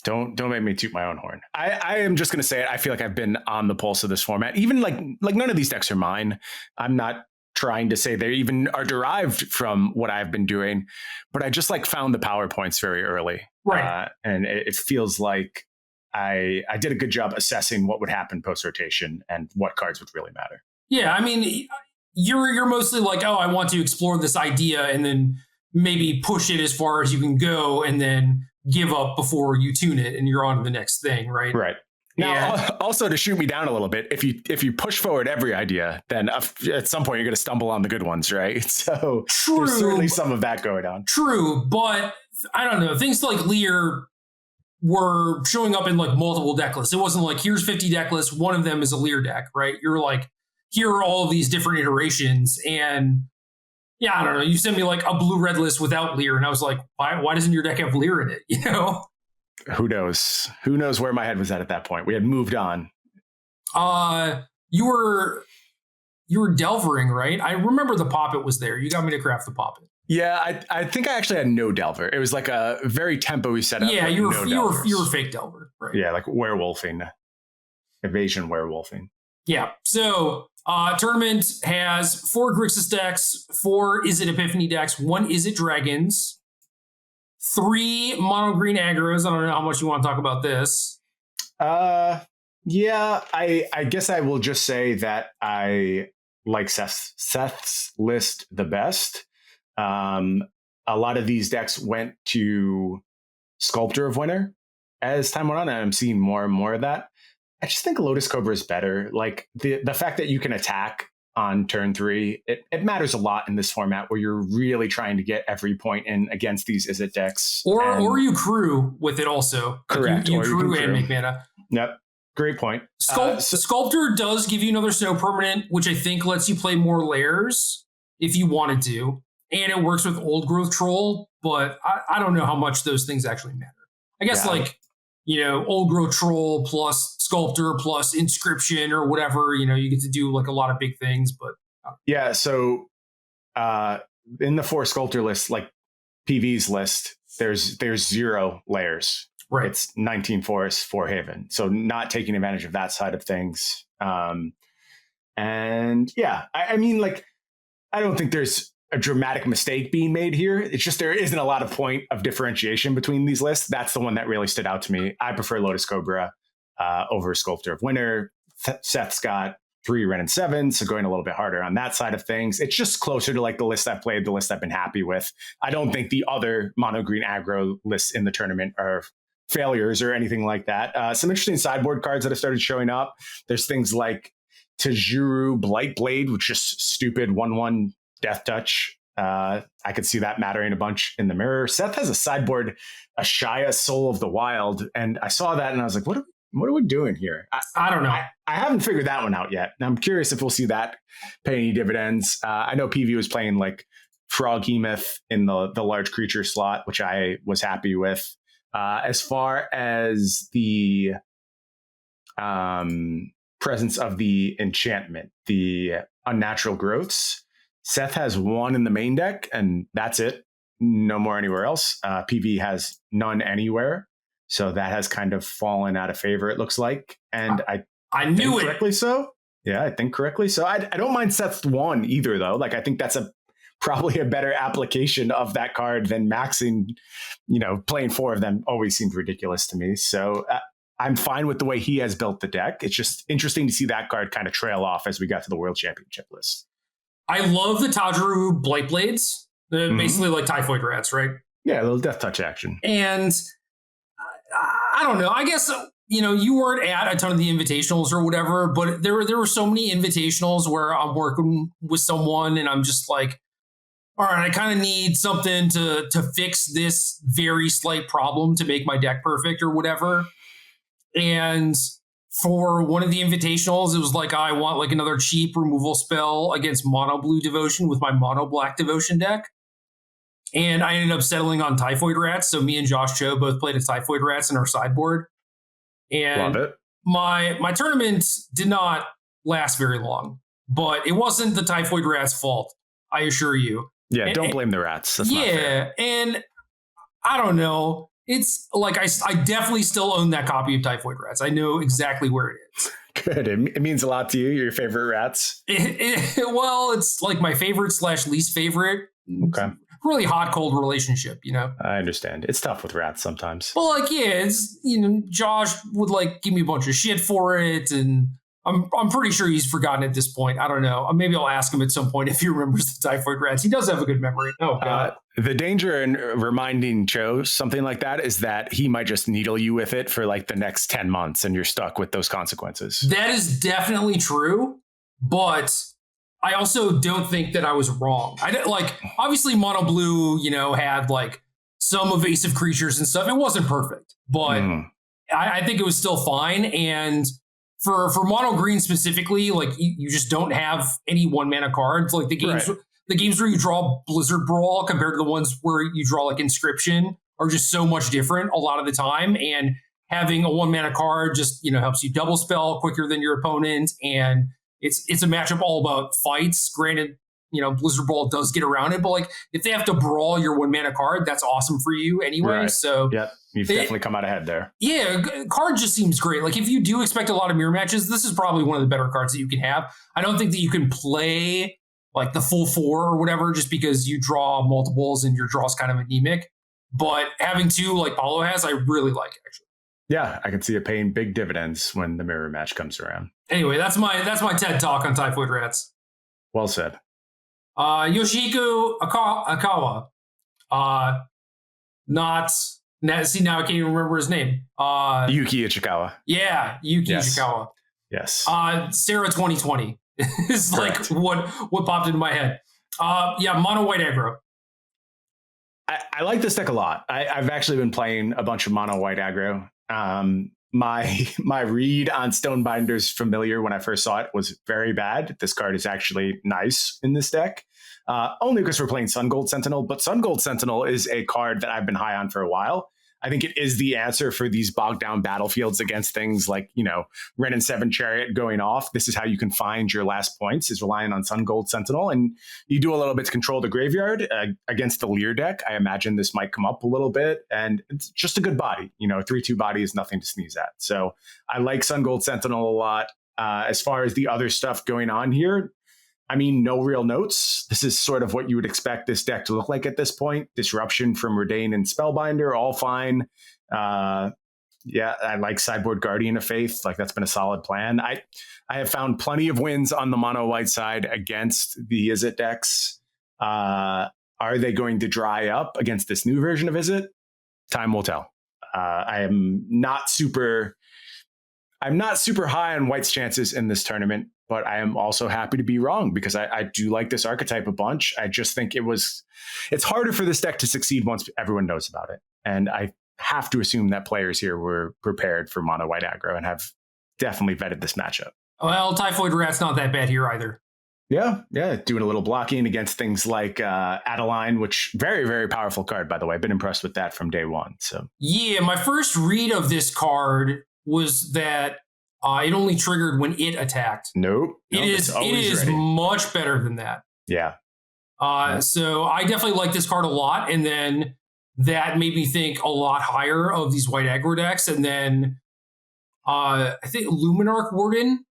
Don't make me toot my own horn. I am just going to say it. I feel like I've been on the pulse of this format. Even like none of these decks are mine. I'm not trying to say they even are derived from what I've been doing, but I just like found the PowerPoints very early. Right. And it feels like I did a good job assessing what would happen post-rotation and what cards would really matter. Yeah, I mean, you're mostly like, oh, I want to explore this idea and then maybe push it as far as you can go and then give up before you tune it and you're on to the next thing, right? Right. Now, also to shoot me down a little bit, if you push forward every idea, then at some point you're going to stumble on the good ones, right? So there's certainly some of that going on. True, but I don't know. Things like Lear were showing up in like multiple deck lists. It wasn't like, here's 50 deck lists, one of them is a Lear deck, right? You're like, here are all of these different iterations. And yeah, I don't know. You sent me like a blue-red list without Lear. And I was like, why doesn't your deck have Lear in it? Who knows? Who knows where my head was at that point? We had moved on. You were Delvering, right? I remember the Poppet was there. You got me to craft the Poppet. Yeah, I think I actually had no Delver. It was like a very tempo-y setup. Yeah, you were fake Delver, right? Yeah, like werewolfing, evasion werewolfing. Yeah. So Tournament has 4 Grixis decks, 4 Izzet Epiphany decks, 1 Izzet Dragons, 3 mono green aggros. I don't know how much you want to talk about this. Yeah, I guess I will just say that I like Seth's list the best. A lot of these decks went to Sculptor of Winter as time went on, and I'm seeing more and more of that. I just think Lotus Cobra is better. Like the fact that you can attack on turn 3, it matters a lot in this format where you're really trying to get every point in against these Izzet decks. Or you crew with it also. Correct. Like you crew and make mana. Yep. Great point. Sculptor does give you another snow permanent, which I think lets you play more layers if you wanted to. And it works with Old Growth Troll, but I don't know how much those things actually matter. I guess Old Growth Troll plus Sculptor plus Inscription or whatever, you get to do like a lot of big things, but. Yeah, so in the 4 Sculptor list, like PV's list, there's 0 layers. Right. It's 19 Forest, 4 Haven. So not taking advantage of that side of things. And yeah, I mean, like, I don't think there's a dramatic mistake being made here. It's just there isn't a lot of point of differentiation between these lists. That's the one that really stood out to me. I prefer Lotus Cobra over Sculptor of Winter. Seth's got 3 Ren and 7, so going a little bit harder on that side of things. It's just closer to like the list I've played, the list I've been happy with. I don't think the other mono green aggro lists in the tournament are failures or anything like that. Some interesting sideboard cards that have started showing up. There's things like Tajiru Blight Blade, which is stupid 1/1 Death Touch. I could see that mattering a bunch in the mirror. Seth has a sideboard, Ashaya Soul of the Wild, and I saw that and I was like, what are we doing here? I don't know. I haven't figured that one out yet. And I'm curious if we'll see that pay any dividends. I know PV was playing like Frog Hemoth in the large creature slot, which I was happy with. As far as the presence of the enchantment, the unnatural growths, Seth has 1 in the main deck, and that's it. No more anywhere else. PV has none anywhere. So that has kind of fallen out of favor, it looks like. And I knew it. Correctly so. Yeah, I think correctly so. I don't mind Seth's 1 either, though. Like, I think that's probably a better application of that card than maxing, playing 4 of them always seemed ridiculous to me. So I'm fine with the way he has built the deck. It's just interesting to see that card kind of trail off as we got to the World Championship list. I love the Tajiru Blight Blades. They're basically like Typhoid Rats, right? Yeah, a little Death Touch action. And I don't know. I guess, you weren't at a ton of the invitationals or whatever, but there were so many invitationals where I'm working with someone and I'm just like, all right, I kind of need something to fix this very slight problem to make my deck perfect or whatever. And for one of the invitationals, it was like, I want like another cheap removal spell against mono blue devotion with my mono black devotion deck. And I ended up settling on Typhoid Rats. So me and Josh Cho both played a Typhoid Rats in our sideboard. And love it. My tournament did not last very long, but it wasn't the Typhoid Rats' fault, I assure you. Yeah, don't blame the rats. That's not fair. And I don't know. It's like I definitely still own that copy of Typhoid Rats. I know exactly where it is. Good. It means a lot to you. Your favorite rats? Well, it's like my favorite / least favorite. Okay. Really hot, cold relationship, I understand. It's tough with rats sometimes. Well, like, yeah, it's, Josh would like give me a bunch of shit for it. And I'm pretty sure he's forgotten at this point. I don't know. Maybe I'll ask him at some point if he remembers the Typhoid Rats. He does have a good memory. Oh, God. The danger in reminding Cho something like that is that he might just needle you with it for like the next 10 months and you're stuck with those consequences. That is definitely true. But I also don't think that I was wrong. Obviously Mono Blue, had like some evasive creatures and stuff. It wasn't perfect, but I think it was still fine. And for Mono Green specifically, like you just don't have any 1 mana cards. Like the games where you draw Blizzard Brawl compared to the ones where you draw like Inscription are just so much different a lot of the time. And having a 1 mana card just, helps you double spell quicker than your opponent. And it's a matchup all about fights. Granted, Blizzard Ball does get around it, but like if they have to brawl your 1-mana card, that's awesome for you anyway. Right. So yeah, you've definitely come out ahead there. Yeah, card just seems great. Like if you do expect a lot of mirror matches, this is probably one of the better cards that you can have. I don't think that you can play like the full 4 or whatever just because you draw multiples and your draw is kind of anemic. But having 2 like Paulo has, I really like actually. Yeah, I can see it paying big dividends when the mirror match comes around. Anyway, that's my TED talk on Typhoid Rats. Well said. Yoshihiko Akawa. See, now I can't even remember his name. Yuki Ichikawa. Yeah, Yuki Ichikawa. Yes. Sarah 2020 is like what popped into my head. Mono white aggro. I like this deck a lot. I've actually been playing a bunch of mono white aggro. My read on Stonebinder's Familiar when I first saw it was very bad. This card is actually nice in this deck. Only because we're playing Sun Gold Sentinel, but Sun Gold Sentinel is a card that I've been high on for a while. I think it is the answer for these bogged down battlefields against things like, Ren and 7 Chariot going off. This is how you can find your last points, is relying on Sun Gold Sentinel. And you do a little bit to control the graveyard against the Lear deck. I imagine this might come up a little bit, and it's just a good body. 3/2 body is nothing to sneeze at. So I like Sun Gold Sentinel a lot. As far as the other stuff going on here, no real notes. This is sort of what you would expect this deck to look like at this point. Disruption from Redain and Spellbinder, all fine. I like sideboard Guardian of Faith. Like that's been a solid plan. I have found plenty of wins on the mono white side against the Izzet decks. Are they going to dry up against this new version of Izzet? Time will tell. I'm not super high on White's chances in this tournament, but I am also happy to be wrong because I do like this archetype a bunch. I just think it's harder for this deck to succeed once everyone knows about it. And I have to assume that players here were prepared for mono white aggro and have definitely vetted this matchup. Well, Typhoid Rat's not that bad here either. Yeah. Doing a little blocking against things like Adeline, which very, very powerful card, by the way. I've been impressed with that from day one. So yeah, my first read of this card was that it only triggered when it attacked. Nope. It is much better than that. Yeah. So I definitely like this card a lot. And then that made me think a lot higher of these white aggro decks. And then I think Luminarch Warden,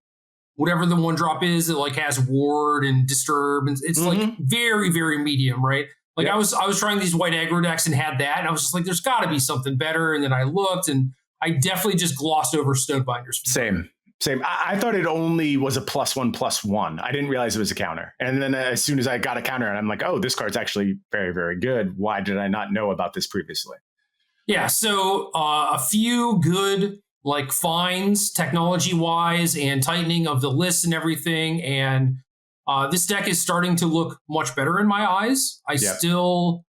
whatever the 1-drop is, it like has ward and disturb. And it's like very, very medium, right? Like I was trying these white aggro decks and had that. And I was just like, there's got to be something better. And then I looked and I definitely just glossed over Stonebinders. Same. I thought it only was a +1/+1. I didn't realize it was a counter. And then as soon as I got a counter, and I'm like, oh, this card's actually very, very good. Why did I not know about this previously? Yeah, so a few good like finds technology-wise and tightening of the lists and everything. And this deck is starting to look much better in my eyes. I still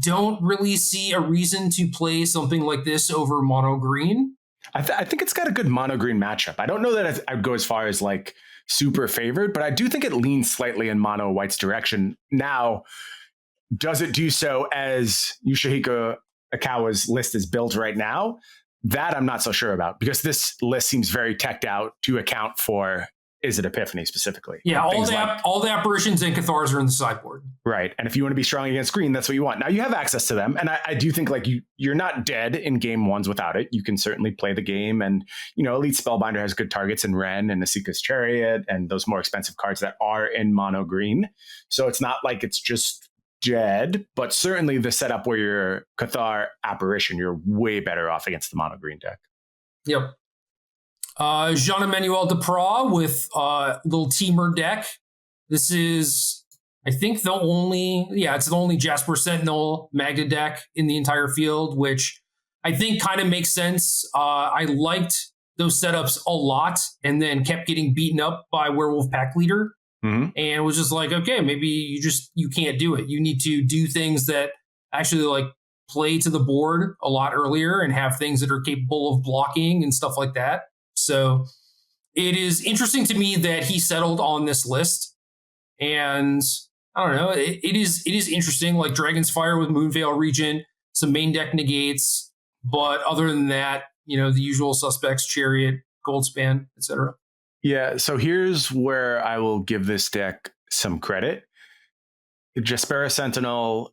don't really see a reason to play something like this over mono green. I think it's got a good mono green matchup. I don't know that I'd go as far as like super favored, but I do think it leans slightly in mono white's direction. Now, does it do so as Yoshihiko Akawa's list is built right now? That I'm not so sure about because this list seems very teched out to account for Izzet Epiphany specifically. Yeah, all the apparitions and Cathars are in the sideboard. Right. And if you want to be strong against green, that's what you want. Now you have access to them. And I do think like you're not dead in game ones without it. You can certainly play the game. And, Elite Spellbinder has good targets in Ren and Asika's Chariot and those more expensive cards that are in mono green. So it's not like it's just dead, but certainly the setup where you're Cathar Apparition, you're way better off against the mono green deck. Yep. Jean-Emmanuel Depras with little Teamer deck. This is, I think, it's the only Jasper Sentinel Magda deck in the entire field, which I think kind of makes sense. I liked those setups a lot and then kept getting beaten up by Werewolf Pack Leader. And was just like, okay, maybe you can't do it. You need to do things that actually like play to the board a lot earlier and have things that are capable of blocking and stuff like that. So it is interesting to me that he settled on this list. And I don't know, it is interesting, like Dragon's Fire with Moonveil Regent, some main deck negates. But other than that, the usual suspects, Chariot, Goldspan, etc. Yeah, so here's where I will give this deck some credit. Jaspera Sentinel,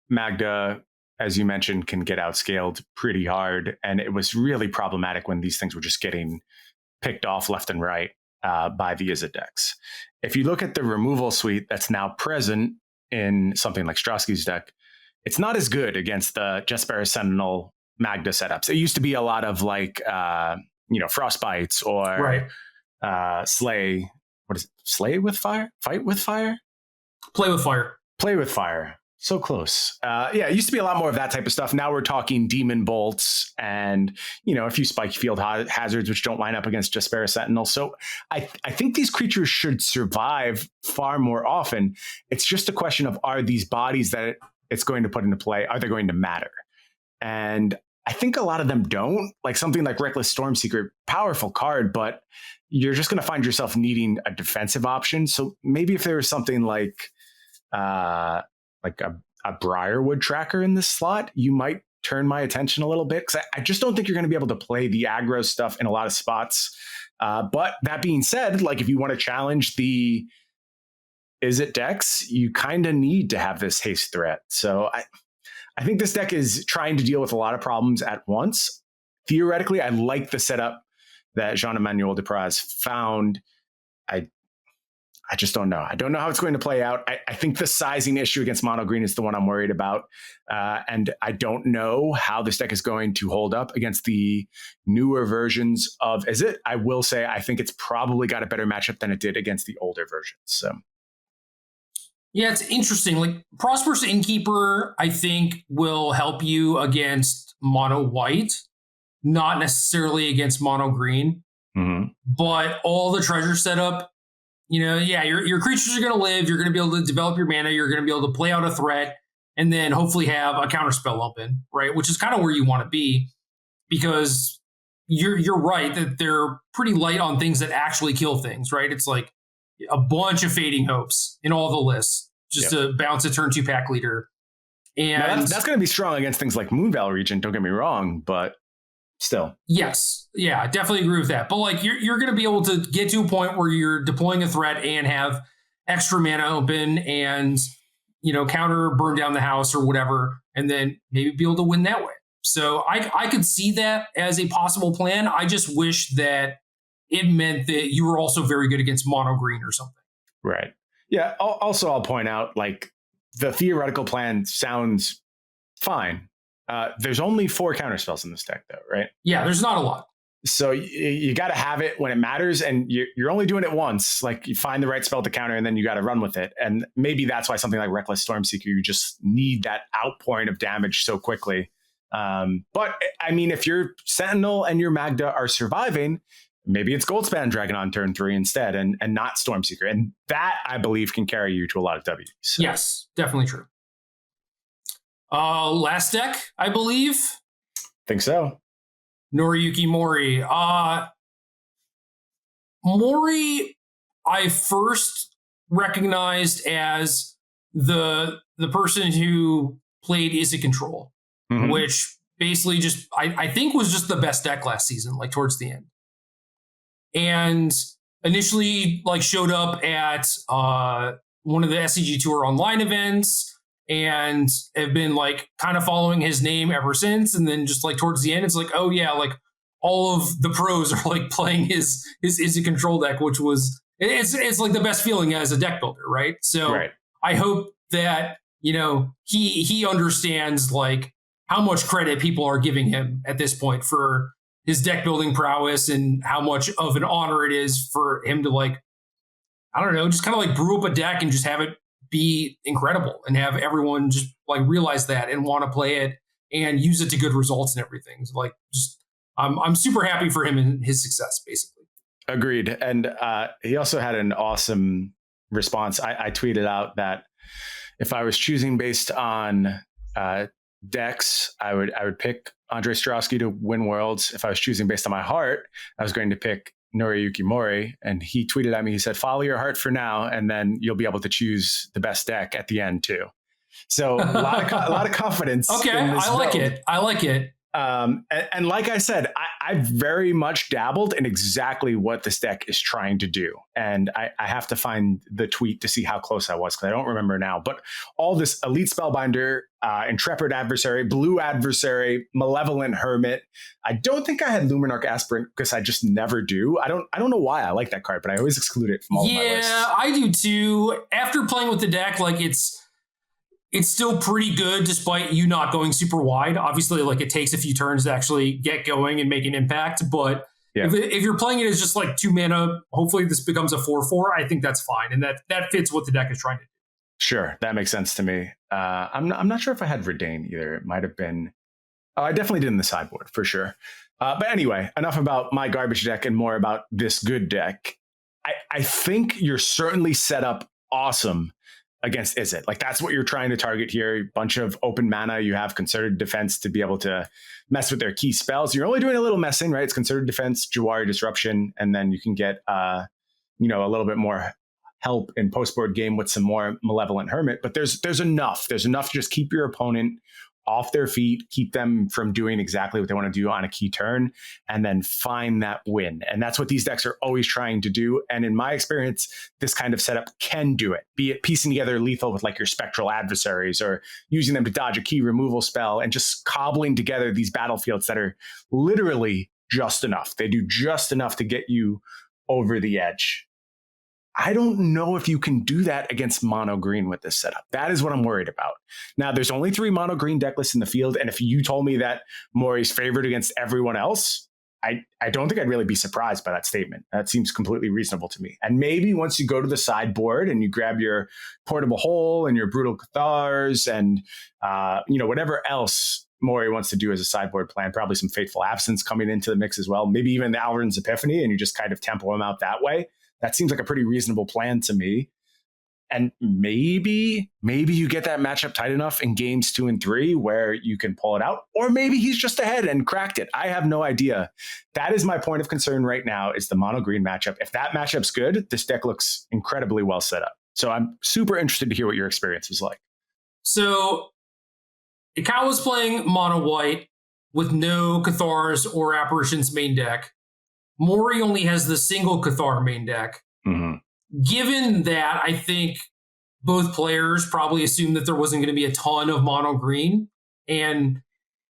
Magda, as you mentioned, can get outscaled pretty hard. And it was really problematic when these things were just getting picked off left and right by the Izzet decks. If you look at the removal suite that's now present in something like Strosky's deck, it's not as good against the Jaspera Sentinel Magda setups. It used to be a lot of like, Frostbites or Slay. What is it? Slay with fire? Fight with fire? Play with fire. Play with fire. So close. It used to be a lot more of that type of stuff. Now we're talking Demon Bolts and, a few Spike Field Hazards, which don't line up against Jaspera Sentinel. So I think these creatures should survive far more often. It's just a question of, are these bodies that it's going to put into play, are they going to matter? And I think a lot of them don't. Like something like Reckless Stormseeker, powerful card, but you're just going to find yourself needing a defensive option. So maybe if there was something like a Briarwood tracker in this slot, you might turn my attention a little bit, because I just don't think you're going to be able to play the aggro stuff in a lot of spots. But that being said, like if you want to challenge the Izzet decks, you kind of need to have this haste threat. So I think this deck is trying to deal with a lot of problems at once. Theoretically, I like the setup that Jean-Emmanuel Depraz found. I just don't know. I don't know how it's going to play out. I think the sizing issue against mono green is the one I'm worried about. And I don't know how this deck is going to hold up against the newer versions of Izzet. I will say I think it's probably got a better matchup than it did against the older versions. So. Yeah, it's interesting. Like Prosperous Innkeeper, I think, will help you against mono white, not necessarily against mono green. Mm-hmm. But all the treasure setup, your creatures are going to live. You're going to be able to develop your mana. You're going to be able to play out a threat, and then hopefully have a counterspell open, right? Which is kind of where you want to be, because you're right that they're pretty light on things that actually kill things, right? It's like a bunch of Fading Hopes in all the lists just to bounce a turn 2 pack leader. And that's going to be strong against things like Moonveil Regent, don't get me wrong, but still. Yes. Yeah, I definitely agree with that. But like you're going to be able to get to a point where you're deploying a threat and have extra mana open and, counter burn down the house or whatever, and then maybe be able to win that way. So I could see that as a possible plan. I just wish that it meant that you were also very good against mono green or something. Right. Yeah. Also, I'll point out, like, the theoretical plan sounds fine. There's only 4 counterspells in this deck, though, right? Yeah, there's not a lot. So you got to have it when it matters, and you're only doing it once. Like, you find the right spell to counter, and then you got to run with it. And maybe that's why something like Reckless Stormseeker, you just need that outpouring of damage so quickly. But I mean, if your Sentinel and your Magda are surviving, maybe it's Goldspan Dragon on turn 3 instead, and not Stormseeker. And that, I believe, can carry you to a lot of W's. So. Yes, definitely true. Last deck, I believe. Think so. Noriyuki Mori. Mori, I first recognized as the person who played Izzet Control, which basically just, I think was just the best deck last season, like towards the end. And initially, like, showed up at one of the SCG Tour online events, and have been like kind of following his name ever since. And then just like towards the end, it's like, oh yeah, like all of the pros are like playing his Izzet Control deck, which was it's like the best feeling as a deck builder, right? So right. I hope that he understands like how much credit people are giving him at this point for his deck building prowess, and how much of an honor it is for him to, like, I don't know, just kind of like brew up a deck and just have it be incredible, and have everyone just like realize that and want to play it and use it to good results and everything. So, like, just I'm super happy for him and his success, basically. Agreed. And he also had an awesome response. I tweeted out that if I was choosing based on decks, I would pick Andre Strosky to win Worlds. If I was choosing based on my heart, I was going to pick Noriyuki Mori. And he tweeted at me, he said, follow your heart for now, and then you'll be able to choose the best deck at the end too. So a lot of confidence. Okay, I like it. And like I said, I've very much dabbled in exactly what this deck is trying to do. And I have to find the tweet to see how close I was because I don't remember now. But all this Elite Spellbinder, Intrepid Adversary, Blue Adversary, Malevolent Hermit. I don't think I had Luminarch Aspirant because I just never do. I don't know why I like that card, but I always exclude it from all of my lists. Yeah, I do too. After playing with the deck, like it's still pretty good despite you not going super wide. Obviously, like it takes a few turns to actually get going and make an impact. But if you're playing it as just like 2 mana, hopefully this becomes a 4/4. I think that's fine, and that fits what the deck is trying to do. Sure, that makes sense to me. I'm not sure if I had Redain either. It might have been. Oh, I definitely did in the sideboard for sure. But anyway, enough about my garbage deck and more about this good deck. I think you're certainly set up awesome against Izzet. Like that's what you're trying to target here. A bunch of open mana. You have Concerted Defense to be able to mess with their key spells. You're only doing a little messing, right? It's Concerted Defense, Jawari Disruption, and then you can get a little bit more help in post-board game with some more Malevolent Hermit. But there's enough. There's enough to just keep your opponent off their feet, keep them from doing exactly what they want to do on a key turn, and then find that win. And that's what these decks are always trying to do. And in my experience, this kind of setup can do it, be it piecing together lethal with like your spectral adversaries or using them to dodge a key removal spell and just cobbling together these battlefields that are literally just enough. They do just enough to get you over the edge. I don't know if you can do that against mono green with this setup. That is what I'm worried about. Now, there's only 3 mono green deck lists in the field. And if you told me that Mori's favored against everyone else, I don't think I'd really be surprised by that statement. That seems completely reasonable to me. And maybe once you go to the sideboard and you grab your Portable Hole and your Brutal Cathars and, whatever else Mori wants to do as a sideboard plan, probably some Fateful Absence coming into the mix as well. Maybe even the Alrund's Epiphany, and you just kind of tempo him out that way. That seems like a pretty reasonable plan to me. And maybe you get that matchup tight enough in games 2 and 3 where you can pull it out. Or maybe he's just ahead and cracked it. I have no idea. That is my point of concern right now, is the mono green matchup. If that matchup's good, this deck looks incredibly well set up. So I'm super interested to hear what your experience was like. So Ikawa was playing mono white with no Cathars or Apparitions main deck. Mori only has the single Cathar main deck. Mm-hmm. Given that, I think both players probably assumed that there wasn't going to be a ton of mono green. And,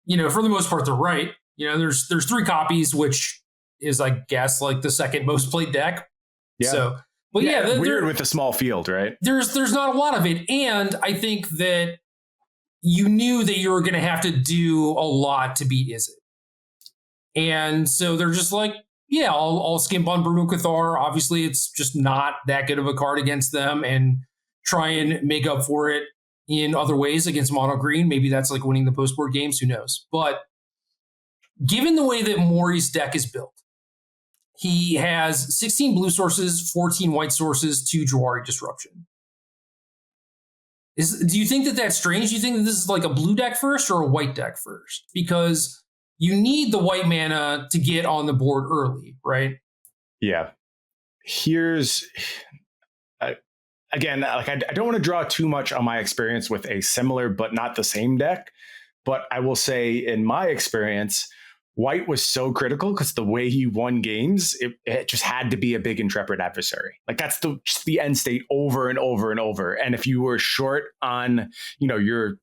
for the most part, they're right. There's 3 copies, which is, I guess, like the second most played deck. Yeah. So, but weird with the small field, right? There's not a lot of it. And I think that you knew that you were going to have to do a lot to beat Izzet. And so they're just like, yeah, I'll skimp on Brutal Cathar. Obviously, it's just not that good of a card against them, and try and make up for it in other ways against mono green. Maybe that's like winning the post-board games. Who knows? But given the way that Mori's deck is built, he has 16 blue sources, 14 white sources, 2 Jawari Disruption. Do you think that that's strange? Do you think that this is like a blue deck first or a white deck first? Because you need the white mana to get on the board early, right? Yeah. Here's, again, like I don't want to draw too much on my experience with a similar but not the same deck. But I will say in my experience, white was so critical because the way he won games, it just had to be a big Intrepid Adversary. Like that's just the end state over and over and over. And if you were short on, your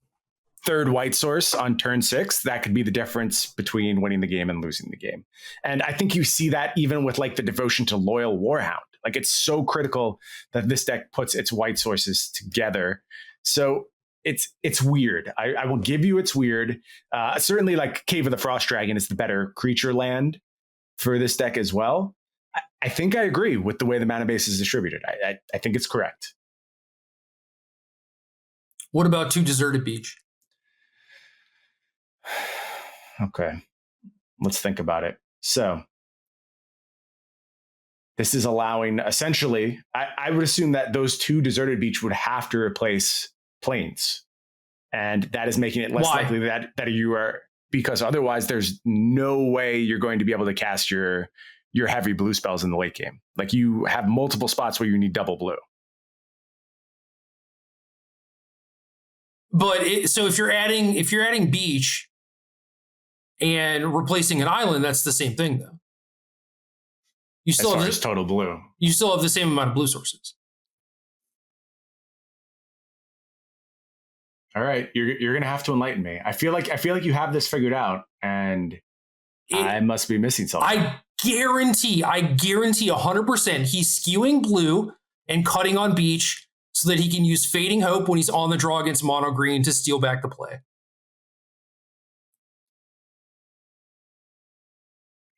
3rd white source on turn 6, that could be the difference between winning the game and losing the game. And I think you see that even with like the Devotion to Loyal Warhound. Like it's so critical that this deck puts its white sources together. So it's weird. I will give you it's weird. Certainly like Cave of the Frost Dragon is the better creature land for this deck as well. I think I agree with the way the mana base is distributed. I think it's correct. What about 2 Deserted Beach? Okay, let's think about it. So this is allowing, essentially, I would assume that those 2 Deserted Beach would have to replace Plains. And that is making it less likely that you are, because otherwise there's no way you're going to be able to cast your heavy blue spells in the late game. Like you have multiple spots where you need double blue. But so if you're adding Beach, And replacing an island, that's the same thing, though. You still as far as total blue. You still have the same amount of blue sources. All right, you're gonna have to enlighten me. I feel like you have this figured out, and I must be missing something. I guarantee 100% he's skewing blue and cutting on beach so that he can use Fading Hope when he's on the draw against mono green to steal back the play.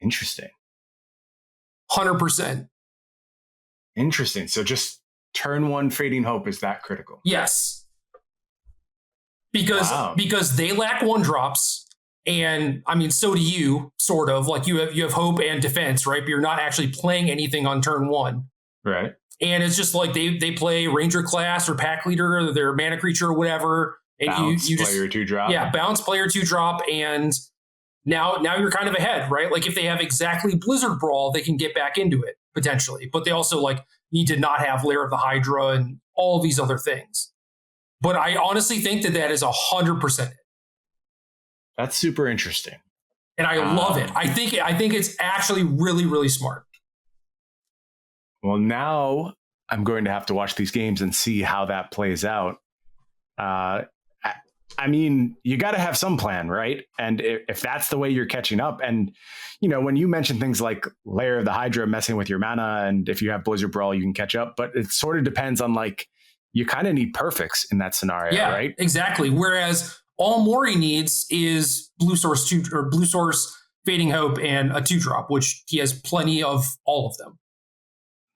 Interesting. 100%. Interesting. So just turn one Fading Hope is that critical? Yes. Because they lack 1-drops, and I mean, so do you, sort of. Like you have hope and defense, right? But you're not actually playing anything on turn 1. Right. And it's just like they play Ranger class or Pack Leader or their mana creature or whatever. And bounce, you just player 2-drop. Yeah, bounce, player 2-drop, and now you're kind of ahead, right? Like if they have exactly Blizzard Brawl, they can get back into it potentially. But they also like need to not have Lair of the Hydra and all these other things. But I honestly think that is 100%. That's super interesting. And I love it. I think it's actually really, really smart. Well, now I'm going to have to watch these games and see how that plays out. I mean, you got to have some plan, right? And if that's the way you're catching up, and when you mention things like Lair of the Hydra messing with your mana, and if you have Blizzard Brawl, you can catch up. But it sort of depends on like you kind of need perfects in that scenario, right? Exactly. Whereas all Mori needs is blue source Fading Hope and a 2-drop, which he has plenty of all of them.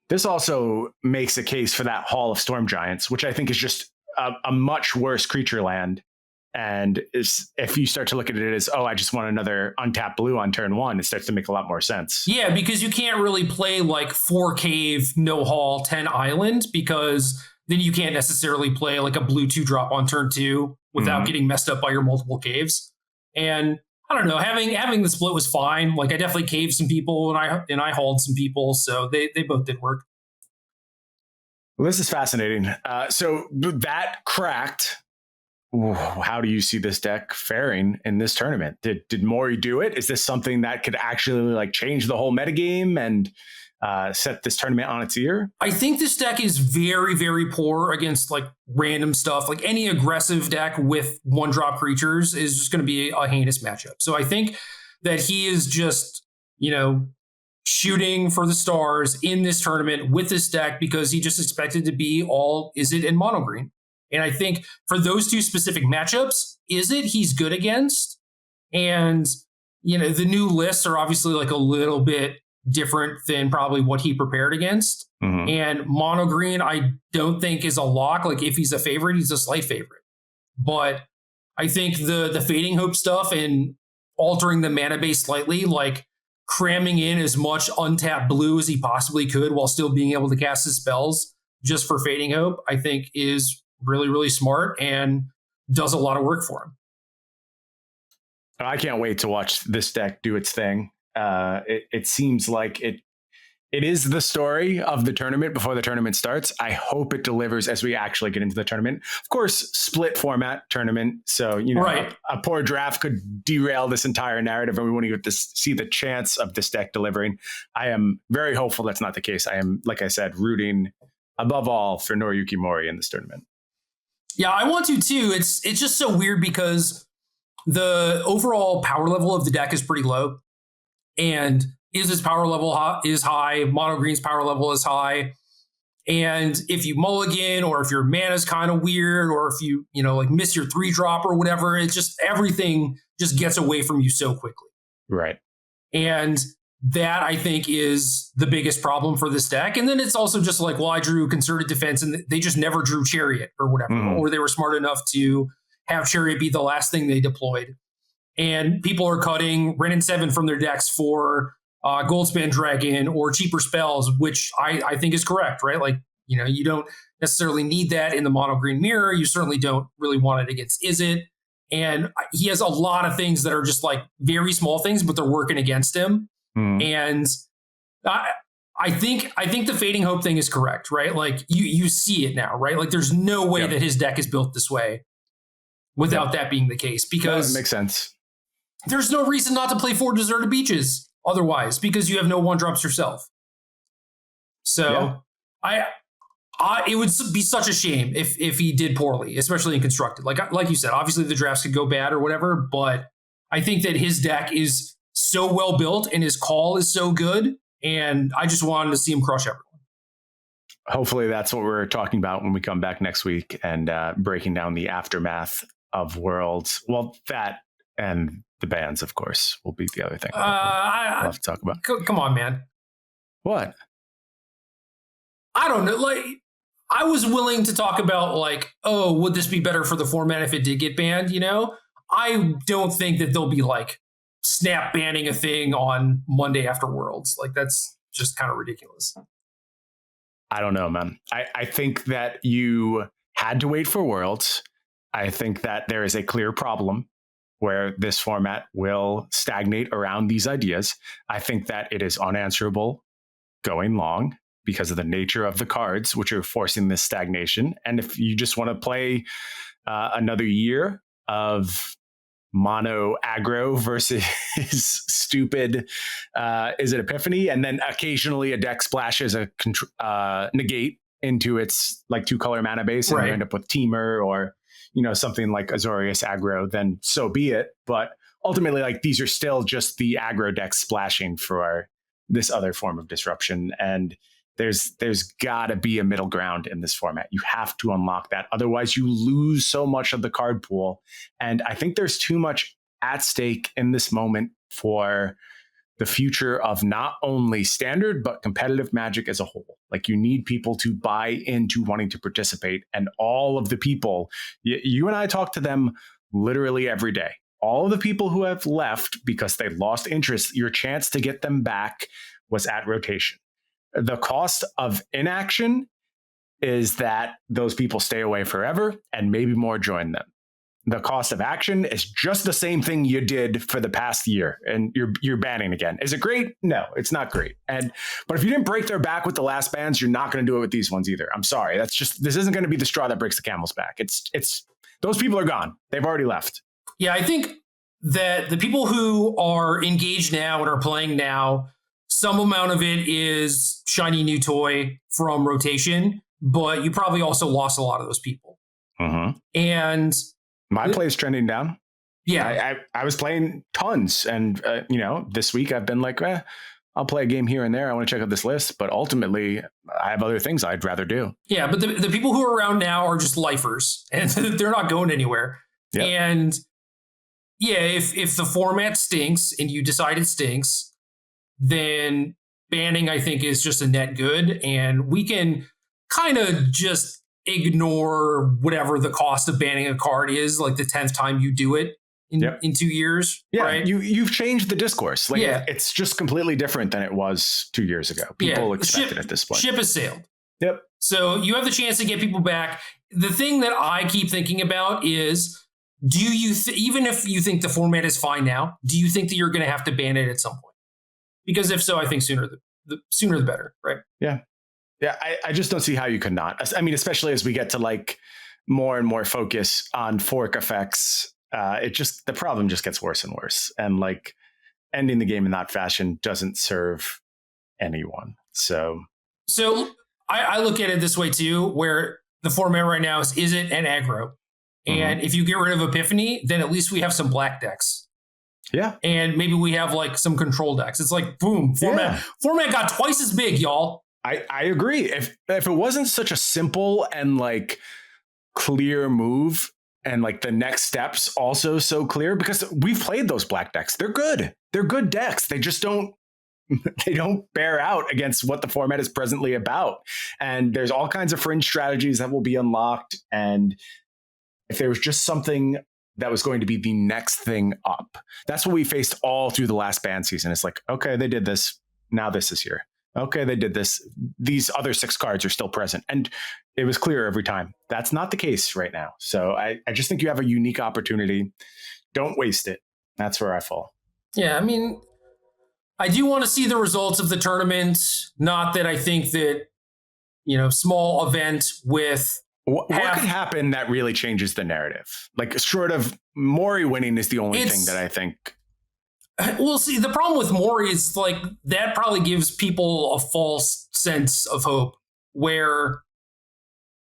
This also makes a case for that Hall of Storm Giants, which I think is just a much worse creature land. And if you start to look at it as, I just want another untapped blue on turn 1, it starts to make a lot more sense. Yeah, because you can't really play like 4 cave, no hall, 10 island, because then you can't necessarily play like a blue 2-drop on turn 2 without getting messed up by your multiple caves. And I don't know, having the split was fine. Like I definitely caved some people and I hauled some people, so they both did work. Well, this is fascinating. So that cracked. How do you see this deck faring in this tournament? Did Mori do it? Is this something that could actually like change the whole metagame and set this tournament on its ear? I think this deck is very, very poor against like random stuff. Like any aggressive deck with 1-drop creatures is just going to be a heinous matchup. So I think that he is just, shooting for the stars in this tournament with this deck because he just expected to be all Izzet and mono green. And I think for those 2 specific matchups, Izzet he's good against. And, the new lists are obviously like a little bit different than probably what he prepared against. Mm-hmm. And mono green, I don't think is a lock. Like if he's a favorite, he's a slight favorite. But I think the Fading Hope stuff and altering the mana base slightly, like cramming in as much untapped blue as he possibly could while still being able to cast his spells just for Fading Hope, I think is really, really smart and does a lot of work for him. I can't wait to watch this deck do its thing. It seems like it is the story of the tournament before the tournament starts. I hope it delivers as we actually get into the tournament. Of course, split format tournament. So, right. a poor draft could derail this entire narrative and we won't even get to see the chance of this deck delivering. I am very hopeful that's not the case. I am, like I said, rooting above all for Noriyuki Mori in this tournament. Yeah, I want to too. It's just so weird because the overall power level of the deck is pretty low. And Izz's power level is high, mono green's power level is high. And if you mulligan or if your mana's kind of weird or if you like miss your 3-drop or whatever, it's just everything just gets away from you so quickly. Right. And that I think is the biggest problem for this deck. And then it's also just like, well, I drew Concerted Defense and they just never drew Chariot or whatever, or they were smart enough to have Chariot be the last thing they deployed. And people are cutting Ren and 7 from their decks for Goldspan Dragon or cheaper spells, which I think is correct, right? Like, you don't necessarily need that in the mono green mirror. You certainly don't really want it against Izzet. And he has a lot of things that are just like very small things, but they're working against him. And I think the Fading Hope thing is correct, right? Like you see it now, right? Like there's no way that his deck is built this way without that being the case, because it makes sense. there's no reason not to play 4 Deserted Beaches otherwise, because you have no 1-drops yourself. So it would be such a shame if he did poorly, especially in Constructed. Like you said, obviously the drafts could go bad or whatever, but I think that his deck is so well built and his call is so good, and I just wanted to see him crush everyone. Hopefully that's what we're talking about when we come back next week and breaking down the aftermath of Worlds. Well, that and the bans, of course, will be the other thing we'll have to talk about. Come on, man. What? I don't know. Like, I was willing to talk about, like, oh, would this be better for the format if it did get banned? You know, I don't think that they'll be like snap banning a thing on Monday after Worlds. Like, that's just kind of ridiculous. I don't know, man. I think that you had to wait for Worlds. I think that there is a clear problem where this format will stagnate around these ideas. I think that it is unanswerable going long because of the nature of the cards, which are forcing this stagnation. And if you just want to play another year of mono aggro versus stupid, is it Epiphany? And then occasionally a deck splashes a negate into its like 2-color mana base, and you end up with Teamer or, you know, something like Azorius aggro, then so be it. But ultimately, like, these are still just the aggro decks splashing for this other form of disruption. And there's got to be a middle ground in this format. You have to unlock that. Otherwise, you lose so much of the card pool. And I think there's too much at stake in this moment for the future of not only standard, but competitive Magic as a whole. Like, you need people to buy into wanting to participate. And all of the people, you and I talk to them literally every day. All of the people who have left because they lost interest, your chance to get them back was at rotation. The cost of inaction is that those people stay away forever and maybe more join them. The cost of action is just the same thing you did for the past year, and you're banning again. Is it great? No, it's not great. But if you didn't break their back with the last bans, you're not going to do it with these ones either. I'm sorry. This isn't going to be the straw that breaks the camel's back. It's those people are gone. They've already left. Yeah, I think that the people who are engaged now and are playing now, some amount of it is shiny new toy from rotation, but you probably also lost a lot of those people. Mm-hmm. And my play is trending down. Yeah. I was playing tons. And, this week I've been like, I'll play a game here and there. I want to check out this list. But ultimately, I have other things I'd rather do. Yeah, but the people who are around now are just lifers. And they're not going anywhere. Yep. And yeah, if the format stinks and you decide it stinks, then banning, I think, is just a net good. And we can kind of just ignore whatever the cost of banning a card is, like the 10th time you do it in 2 years. Yeah, right? You've changed the discourse. Like, yeah. It's just completely different than it was 2 years ago. People expect it at this point. Ship has sailed. Yep. So you have the chance to get people back. The thing that I keep thinking about is, do you even if you think the format is fine now, do you think that you're going to have to ban it at some point? Because if so, I think sooner the better, right? Yeah. Yeah, I just don't see how you could not. I mean, especially as we get to like more and more focus on fork effects, the problem just gets worse and worse. And like ending the game in that fashion doesn't serve anyone. So I look at it this way too, where the format right now is it and aggro. And if you get rid of Epiphany, then at least we have some black decks. Yeah. And maybe we have like some control decks. It's like, boom, format got twice as big, y'all. I agree. If it wasn't such a simple and like clear move, and like the next steps also so clear, because we've played those black decks. They're good. They're good decks. They just don't bear out against what the format is presently about. And there's all kinds of fringe strategies that will be unlocked. And if there was just something that was going to be the next thing up, that's what we faced all through the last ban season. It's like, okay, they did this. Now this is here. Okay, they did this. These other 6 cards are still present. And it was clear every time. That's not the case right now. So I just think you have a unique opportunity. Don't waste it. That's where I fall. Yeah, I mean, I do want to see the results of the tournament. Not that I think that, small event with... What could happen that really changes the narrative? Like, short of Mori winning is the only thing that I think... Well, see, the problem with Mori is like that probably gives people a false sense of hope where,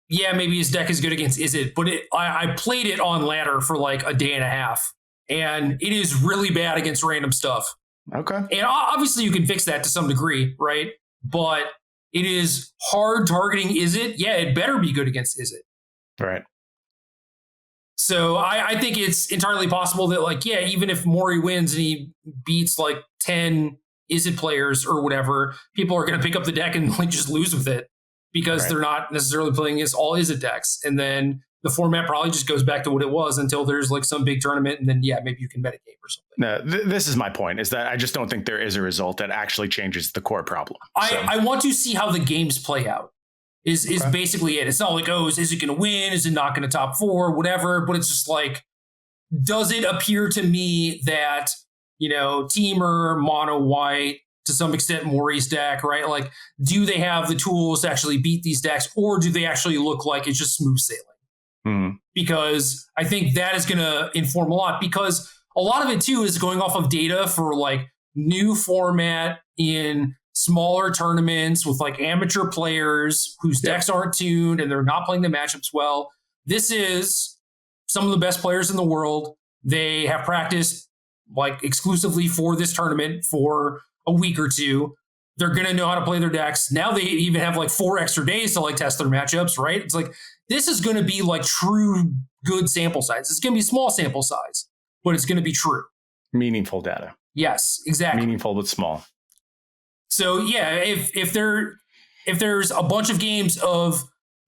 yeah, maybe his deck is good against Izzet, but I played it on ladder for like a day and a half, and it is really bad against random stuff. Okay. And obviously you can fix that to some degree, right? But it is hard targeting Izzet. Yeah, it better be good against Izzet. Right. So I think it's entirely possible that, like, yeah, even if Mori wins and he beats like 10 Izzet players or whatever, people are going to pick up the deck and like just lose with it because they're not necessarily playing against all Izzet decks. And then the format probably just goes back to what it was until there's like some big tournament. And then, yeah, maybe you can metagame or something. No, this is my point, is that I just don't think there is a result that actually changes the core problem. I want to see how the games play out. Is basically it. It's not like, oh, is it going to win? Is it not going to top 4? Whatever. But it's just like, does it appear to me that, you know, Teamer, Mono White, to some extent Mori's deck, right? Like, do they have the tools to actually beat these decks, or do they actually look like it's just smooth sailing? Mm-hmm. Because I think that is going to inform a lot, because a lot of it too is going off of data for like new format in smaller tournaments with like amateur players whose decks aren't tuned and they're not playing the matchups well. This is some of the best players in the world. They have practiced like exclusively for this tournament for a week or two. They're going to know how to play their decks. Now they even have like 4 extra days to like test their matchups, right? It's like, this is going to be like true good sample size. It's going to be small sample size, but it's going to be true. Meaningful data. Yes, exactly. Meaningful but small. So yeah, if there's a bunch of games of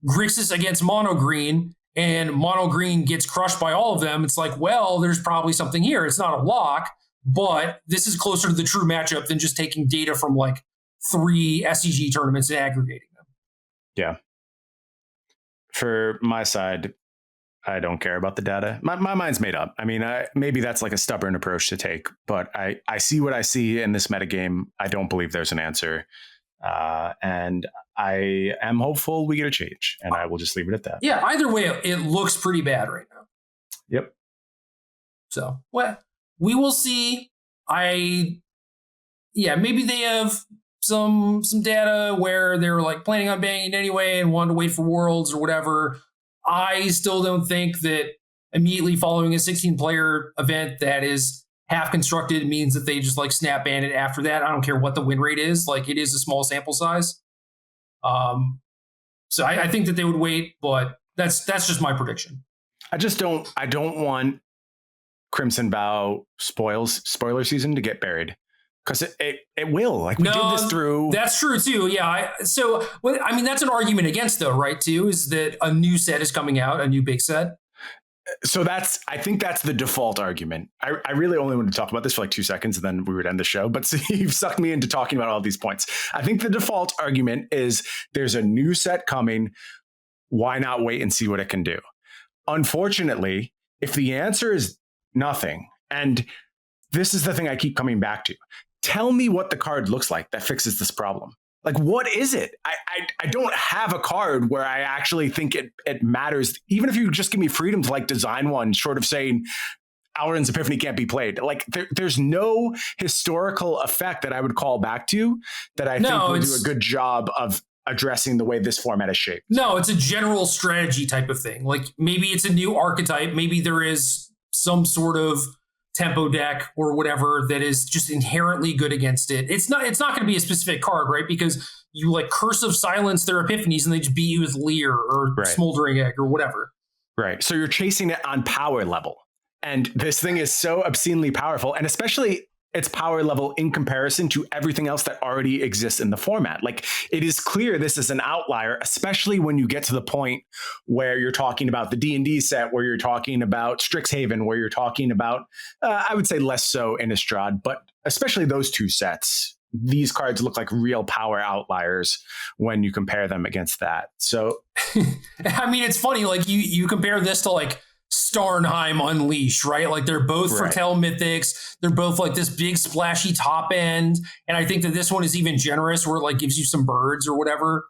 Grixis against Mono Green and Mono Green gets crushed by all of them, it's like, well, there's probably something here. It's not a lock, but this is closer to the true matchup than just taking data from like 3 SCG tournaments and aggregating them. Yeah. For my side, I don't care about the data. My mind's made up. I mean, maybe that's like a stubborn approach to take, but I see what I see in this metagame. I don't believe there's an answer. And I am hopeful we get a change, and I will just leave it at that. Yeah, either way, it looks pretty bad right now. Yep. So, well, we will see. Maybe they have some data where they're like planning on banning it anyway and wanted to wait for Worlds or whatever. I still don't think that immediately following a 16-player event that is half constructed means that they just like snap ban it after that. I don't care what the win rate is. Like, it is a small sample size. So I think that they would wait, but that's just my prediction. I don't want Crimson Vow spoiler season to get buried. Because it will. Like, we did this through. That's true, too. Yeah. That's an argument against, though, right, too, is that a new set is coming out, a new big set. So I think that's the default argument. I really only wanted to talk about this for like 2 seconds and then we would end the show. But so you've sucked me into talking about all these points. I think the default argument is there's a new set coming. Why not wait and see what it can do? Unfortunately, if the answer is nothing, and this is the thing I keep coming back to, tell me what the card looks like that fixes this problem. Like, what is it? I don't have a card where I actually think it matters. Even if you just give me freedom to like design one, short of saying Alrund's Epiphany can't be played. Like, there's no historical effect that I would call back to that I think will do a good job of addressing the way this format is shaped. No, it's a general strategy type of thing. Like, maybe it's a new archetype. Maybe there is some sort of tempo deck or whatever that is just inherently good against it. It's not going to be a specific card, right? Because you like Curse of Silence their Epiphanies and they just beat you with Leer or Smoldering Egg or whatever. Right. So you're chasing it on power level. And this thing is so obscenely powerful, and especially its power level in comparison to everything else that already exists in the format. Like, it is clear this is an outlier, especially when you get to the point where you're talking about the D&D set, where you're talking about Strixhaven, where you're talking about, I would say less so Innistrad, but especially those 2 sets. These cards look like real power outliers when you compare them against that. So, I mean, it's funny, like you compare this to like Starnheim Unleashed, right? Like, they're both Foretell Mythics. They're both like this big splashy top end. And I think that this one is even generous where it like gives you some birds or whatever.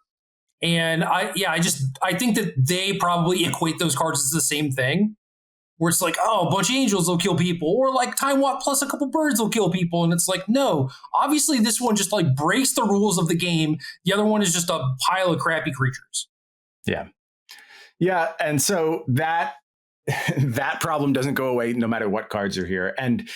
And I think that they probably equate those cards as the same thing. where it's like, oh, a bunch of angels will kill people, or like Time Walk plus a couple birds will kill people. And it's like, no, obviously this one just like breaks the rules of the game. The other one is just a pile of crappy creatures. Yeah. Yeah. And so that problem doesn't go away no matter what cards are here. And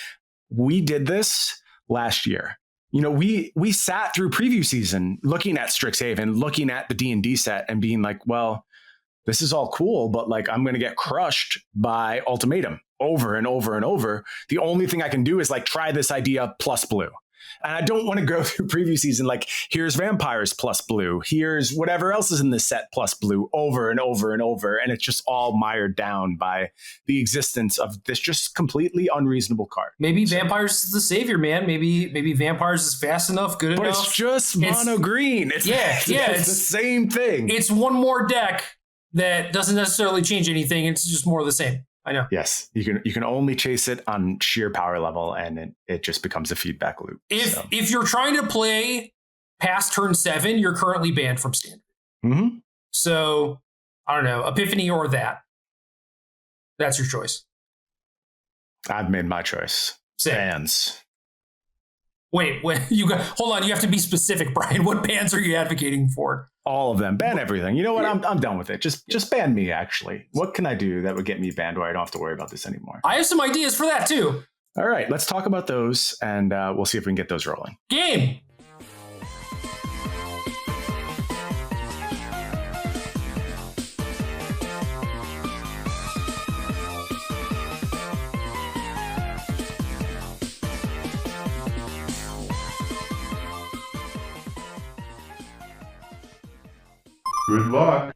we did this last year. You know, we sat through preview season looking at Strixhaven, looking at the D&D set and being like, well, this is all cool, but like I'm going to get crushed by Ultimatum over and over and over. The only thing I can do is like try this idea plus blue. And I don't want to go through preview season like, here's vampires plus blue, here's whatever else is in this set plus blue, over and over and over. And it's just all mired down by the existence of this just completely unreasonable card. Maybe vampires is the savior, man. Maybe vampires is fast enough, good enough. But it's just mono green. It's the same thing. It's one more deck that doesn't necessarily change anything. It's just more of the same. I know. Yes, you can only chase it on sheer power level, and it just becomes a feedback loop. If you're trying to play past turn 7, you're currently banned from standard. Mm-hmm. So I don't know, Epiphany or that. That's your choice. I've made my choice. Bans. Wait, hold on. You have to be specific, Brian. What bans are you advocating for? All of them. Ban everything. You know what? I'm done with it. Just ban me, actually. What can I do that would get me banned where I don't have to worry about this anymore? I have some ideas for that, too. All right. Let's talk about those, and we'll see if we can get those rolling. Game! Good luck.